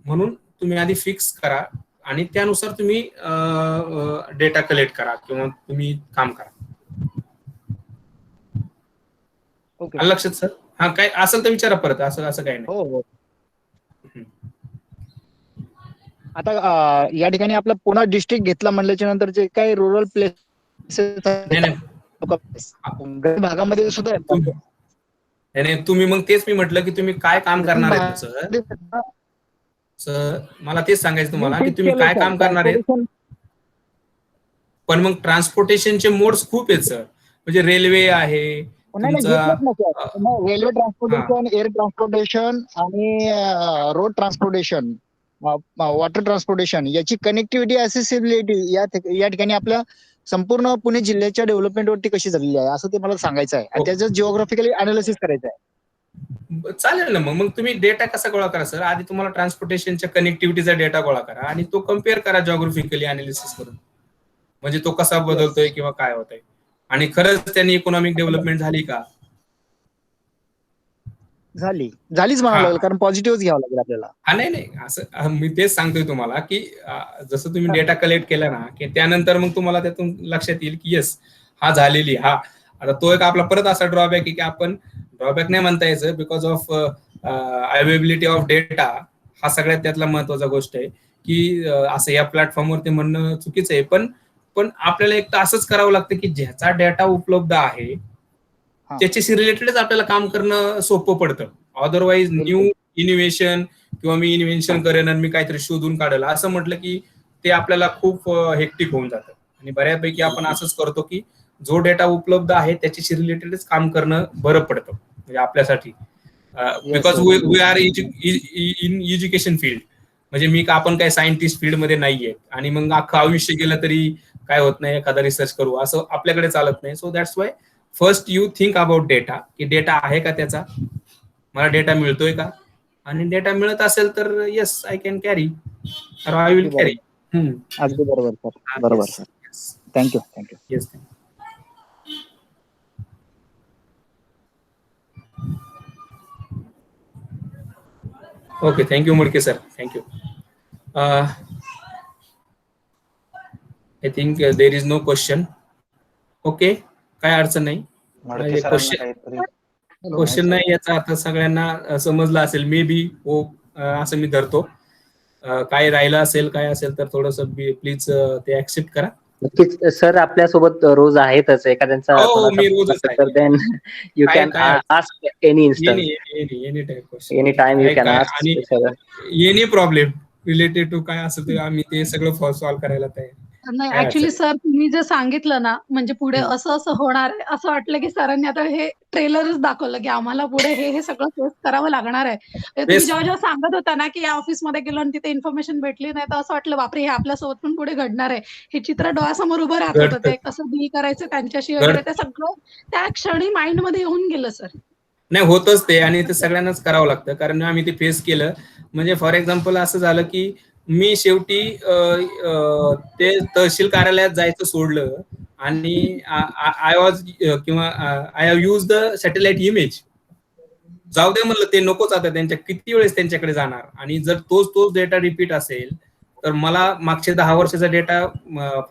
म्हणून तुम्ही आधी फिक्स करा आणि त्यानुसार तुम्ही डेटा कलेक्ट करा किंवा तुम्ही काम करा. लक्षात सर? हा, काय असेल तर विचारा परत. असं काही नाही. हो. आता या ठिकाणी आपला पुणे डिस्ट्रिक्ट घेतला म्हणल्याच्या नंतर जे काही रुरल प्लेसेस भागामध्ये सुद्धा नाही, तुम्ही मग तेच मी म्हटलं की तुम्ही काय काम करणार आहे सर. मला तेच सांगायचं तुम्हाला की तुम्ही काय काम करणार आहे. पण मग ट्रान्सपोर्टेशनचे मोड्स खूप आहेत सर, म्हणजे रेल्वे आहे, रेल्वे ट्रान्सपोर्टेशन, एअर ट्रान्सपोर्टेशन आणि रोड ट्रान्सपोर्टेशन, वॉटर ट्रान्सपोर्टेशन, याची कनेक्टिव्हिटी असेसिबिलिटी या ठिकाणी आपल्या संपूर्ण पुणे जिल्ह्याच्या डेव्हलपमेंट वरती कशी झालेली आहे असं ते मला सांगायचं आहे. आणि त्याचं जिओग्राफिकली अनालिसिस करायचं आहे. चालेल ना. मग तुम्ही डेटा कसा गोळा करा सर. आधी तुम्हाला ट्रान्सपोर्टेशनच्या कनेक्टिव्हिटीचा डेटा गोळा करा आणि तो कम्पेअर करा जिओग्राफिकली अनालिसिस करून, म्हणजे तो कसा बदलतोय किंवा काय होतंय आणि खरंच त्यांनी इकॉनॉमिक डेव्हलपमेंट झाली का. झालीच म्हणावं लागेल, कारण पॉझिटिव्ह घ्यावं लागेल आपल्याला. नाही असं मी तेच सांगतोय तुम्हाला की जसं तुम्ही डेटा कलेक्ट केला ना, की त्यानंतर मग तुम्हाला त्यातून लक्षात येईल की येस हा झालेली. आता तो एक आपला परत असा ड्रॉबॅक आहे की आपण ड्रॉबॅक नाही म्हणता यायचं, because of availability of data हा सगळ्यात त्यातला महत्वाचा गोष्ट आहे की असं या प्लॅटफॉर्मवर ते म्हणणं चुकीचं आहे. पण आपल्याला एक तर असंच करावं लागतं की ज्याचा डेटा उपलब्ध आहे त्याच्याशी रिलेटेडच आपल्याला काम करणं सोपं पडतं. अदरवाईज न्यू इनोव्हेशन किंवा मी इन्व्हेन्शन करेन आणि मी काहीतरी शोधून काढलं असं म्हटलं की ते आपल्याला खूप हेक्टिक होऊन जातं. आणि बऱ्यापैकी आपण असंच करतो की जो डेटा उपलब्ध आहे त्याच्याशी रिलेटेडच काम करणं बरं पडतं म्हणजे आपल्यासाठी, because we are in education field. म्हणजे आपण काय सायंटिस्ट फील्ड मध्ये नाहीये आणि मग अख्खं आयुष्य गेलं तरी काय होत नाही, एखादा रिसर्च करू असं आपल्याकडे चालत नाही. So that's Y first you think about data, की डेटा आहे का त्याचा, मला डेटा मिळतोय का, आणि डेटा मिळत असेल तर yes I can carry, I will carry. अगदी बरोबर सर, बरोबर sir. Thank you. Yes. Okay, thank you Mudke sir, thank you. I think there is no question. Okay, काय अडचण नाही. क्वेश्चन नाही याचा अर्थ सगळ्यांना समजला असेल मे बी, हो असं मी धरतो. काय राहिलं असेल काय असेल तर थोडस प्लीज ते ऍक्सेप्ट करा. नक्कीच सर, आपल्यासोबत रोज आहेतच. एखाद्यांचा मी रोजच आहे. तर then you can ask any instance, any time you can ask any problem related to काय असेल ते आम्ही ते सगळं सॉल्व्ह करायला तयार. नाही ऍक्च्युली सर, तुम्ही जे सांगितलं ना, म्हणजे पुढे असं असं होणार आहे, असं वाटलं की सरांनी आता हे ट्रेलरच दाखवलं की आम्हाला पुढे हे सगळं फेस करावं लागणार आहे. तुम्ही जेव्हा सांगत होता ना की या ऑफिसमध्ये गेलो आणि तिथे इन्फॉर्मेशन भेटली नाही, तर असं वाटलं बापरे, हे आपल्यासोबत पण पुढे घडणार आहे. हे चित्र डोळ्यासमोर उभं राहत होतं, ते कसं डील करायचं त्यांच्याशी वगैरे, ते सगळं त्या क्षणी माइंड मध्ये येऊन गेलं सर. नाही, होतच ते, आणि ते सगळ्यांनाच करावं लागतं कारण आम्ही ते फेस केलं. म्हणजे फॉर एक्झाम्पल असं झालं की मी शेवटी ते तहसील कार्यालयात जायचं सोडलं आणि आय वॉज किंवा आय have use the satellite image. जाऊ दे म्हणलं, ते नकोच, आता त्यांच्या किती वेळेस त्यांच्याकडे जाणार, आणि जर तोच डेटा रिपीट असेल तर मला मागच्या 10 वर्षाचा डेटा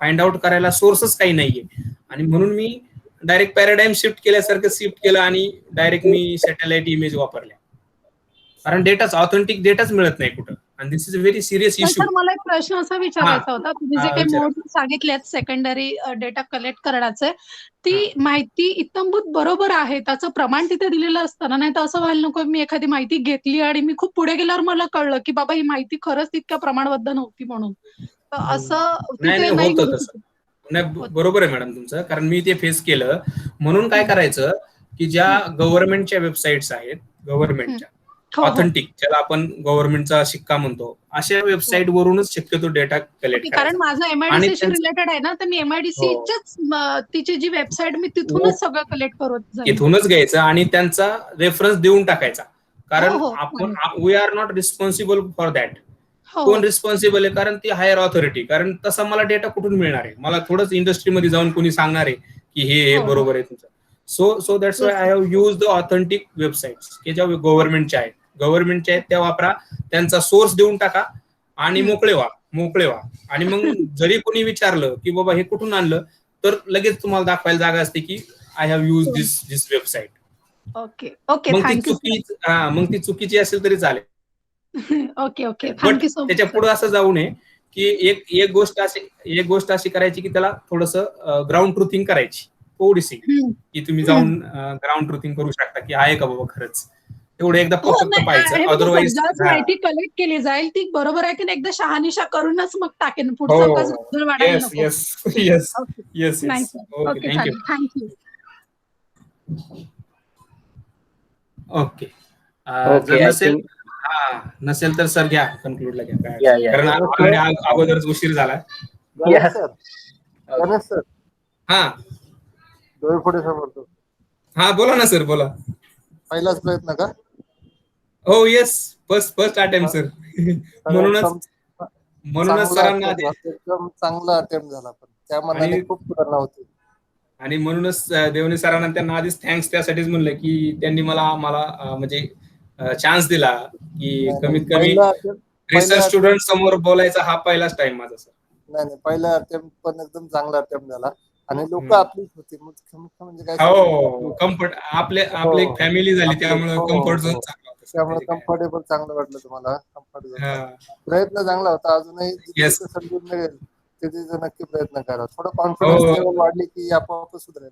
फाइंड आउट करायला सोर्सच काही नाहीये. आणि म्हणून मी डायरेक्ट पॅराडाइम शिफ्ट केल्यासारखं शिफ्ट केलं आणि डायरेक्ट मी सॅटेलाइट इमेज वापरल्या, कारण डेटाच ऑथेंटिक डेटाच मिळत नाही कुठं, आणि this is a very serious issue. मला एक प्रश्न असा विचारायचा होता, तुम्ही जे काही मोड सांगितलेत सेकंडरी डेटा कलेक्ट करण्याचे, ती माहिती इत्तंभूत बरोबर आहे, त्याचं प्रमाण तिथे दिलेलं असताना, नाही तर असं व्हायला नको मी एखादी माहिती घेतली आणि मी खूप पुढे गेल्यावर मला कळलं की बाबा ही माहिती खरंच तितक्या प्रमाणबद्ध नव्हती म्हणून, असं तिथे नाही. नाही, बरोबर आहे मॅडम तुमचं, कारण मी ते फेस केलं. म्हणून काय करायचं की ज्या गव्हर्नमेंटच्या वेबसाईट्स आहेत, गव्हर्नमेंटच्या ऑथेंटिक, ज्याला आपण गव्हर्नमेंटचा शिक्का म्हणतो, अशा वेबसाईट वरूनच शक्यतो डेटा कलेक्ट करायचा. कारण माझं एमआयडीसी रिलेटेड आहे ना, तर मी एमआयडीसीच्याच तिची जी वेबसाईट, मी तिथूनच सगळं कलेक्ट करत जाईल. तिथूनच घ्यायचं आणि त्यांचा रेफरन्स देऊन टाकायचा, कारण आपण we are not responsible for that. कोण रिस्पॉन्सिबल आहे, कारण ती हायर ऑथॉरिटी. कारण तसा मला डेटा कुठून मिळणार आहे, मला थोडंच इंडस्ट्रीमध्ये जाऊन कोणी सांगणार आहे की हे बरोबर आहे तुमचं. सो that's why I have use the authentic websites, की ज्या गव्हर्नमेंटच्या आहेत त्या वापरा, त्यांचा सोर्स देऊन टाका आणि मोकळे व्हा. आणि मग जरी कोणी विचारलं की बाबा हे कुठून आणलं, तर लगेच तुम्हाला दाखवायला जागा असते की I have use this website. Okay, मग ती चुकीची असेल तरी चालेल. ओके, बट त्याच्या पुढे असं जाऊ नये की एक गोष्ट अशी करायची की त्याला थोडस ग्राउंड ट्रुथिंग करायची थोडीशी, की तुम्ही जाऊन ग्राउंड ट्रुथिंग करू शकता की आहे का बाबा खरंच, तेवढं एकदा फक्त पाहायचं. अदरवाईज माहिती कलेक्ट केली जाईल ती बरोबर आहे की नाही, एकदा शहानिशा करूनच मग टाकेन पुढचं वाढायला नको. येस. Okay, thank you. ओके, जर नसेल तर सर घ्या, कन्क्लूडला घ्या, कारण अगोदरच उशीर झाला. हा बोला ना सर, बोला. पहिलाच प्रयत्न का? हो, येस, फर्स्ट अटेम्प्ट सर. म्हणूनच सरांना एकदम चांगला अटेम्प्ट झाला, पण त्या मनाने खूप सुधारणा होती. आणि म्हणूनच देवणे सरांना त्यांना आधीच थँक्स त्यासाठीच म्हणलं की त्यांनी मला म्हणजे चान्स दिला की कमीत कमी रिसर्च स्टुडंट समोर बोलायचा हा पहिलाच टाइम माझा सर. नाही, पहिला अटेम्प्ट पण एकदम चांगला अटेम्प्ट झाला आणि लोक आपलीच होती, म्हणजे काय, कम्फर्ट, आपले फॅमिली झाली, त्यामुळे कम्फर्ट झोन चांगला होता, त्यामुळे कम्फर्टेबल चांगलं वाटलं तुम्हाला. कम्फर्ट झोन प्रयत्न चांगला होता, अजूनही संधी मिळेल तिथे नक्की प्रयत्न करा. थोडं कॉन्फिडन्स लेवल वाढली की आपोआप सुधारेल.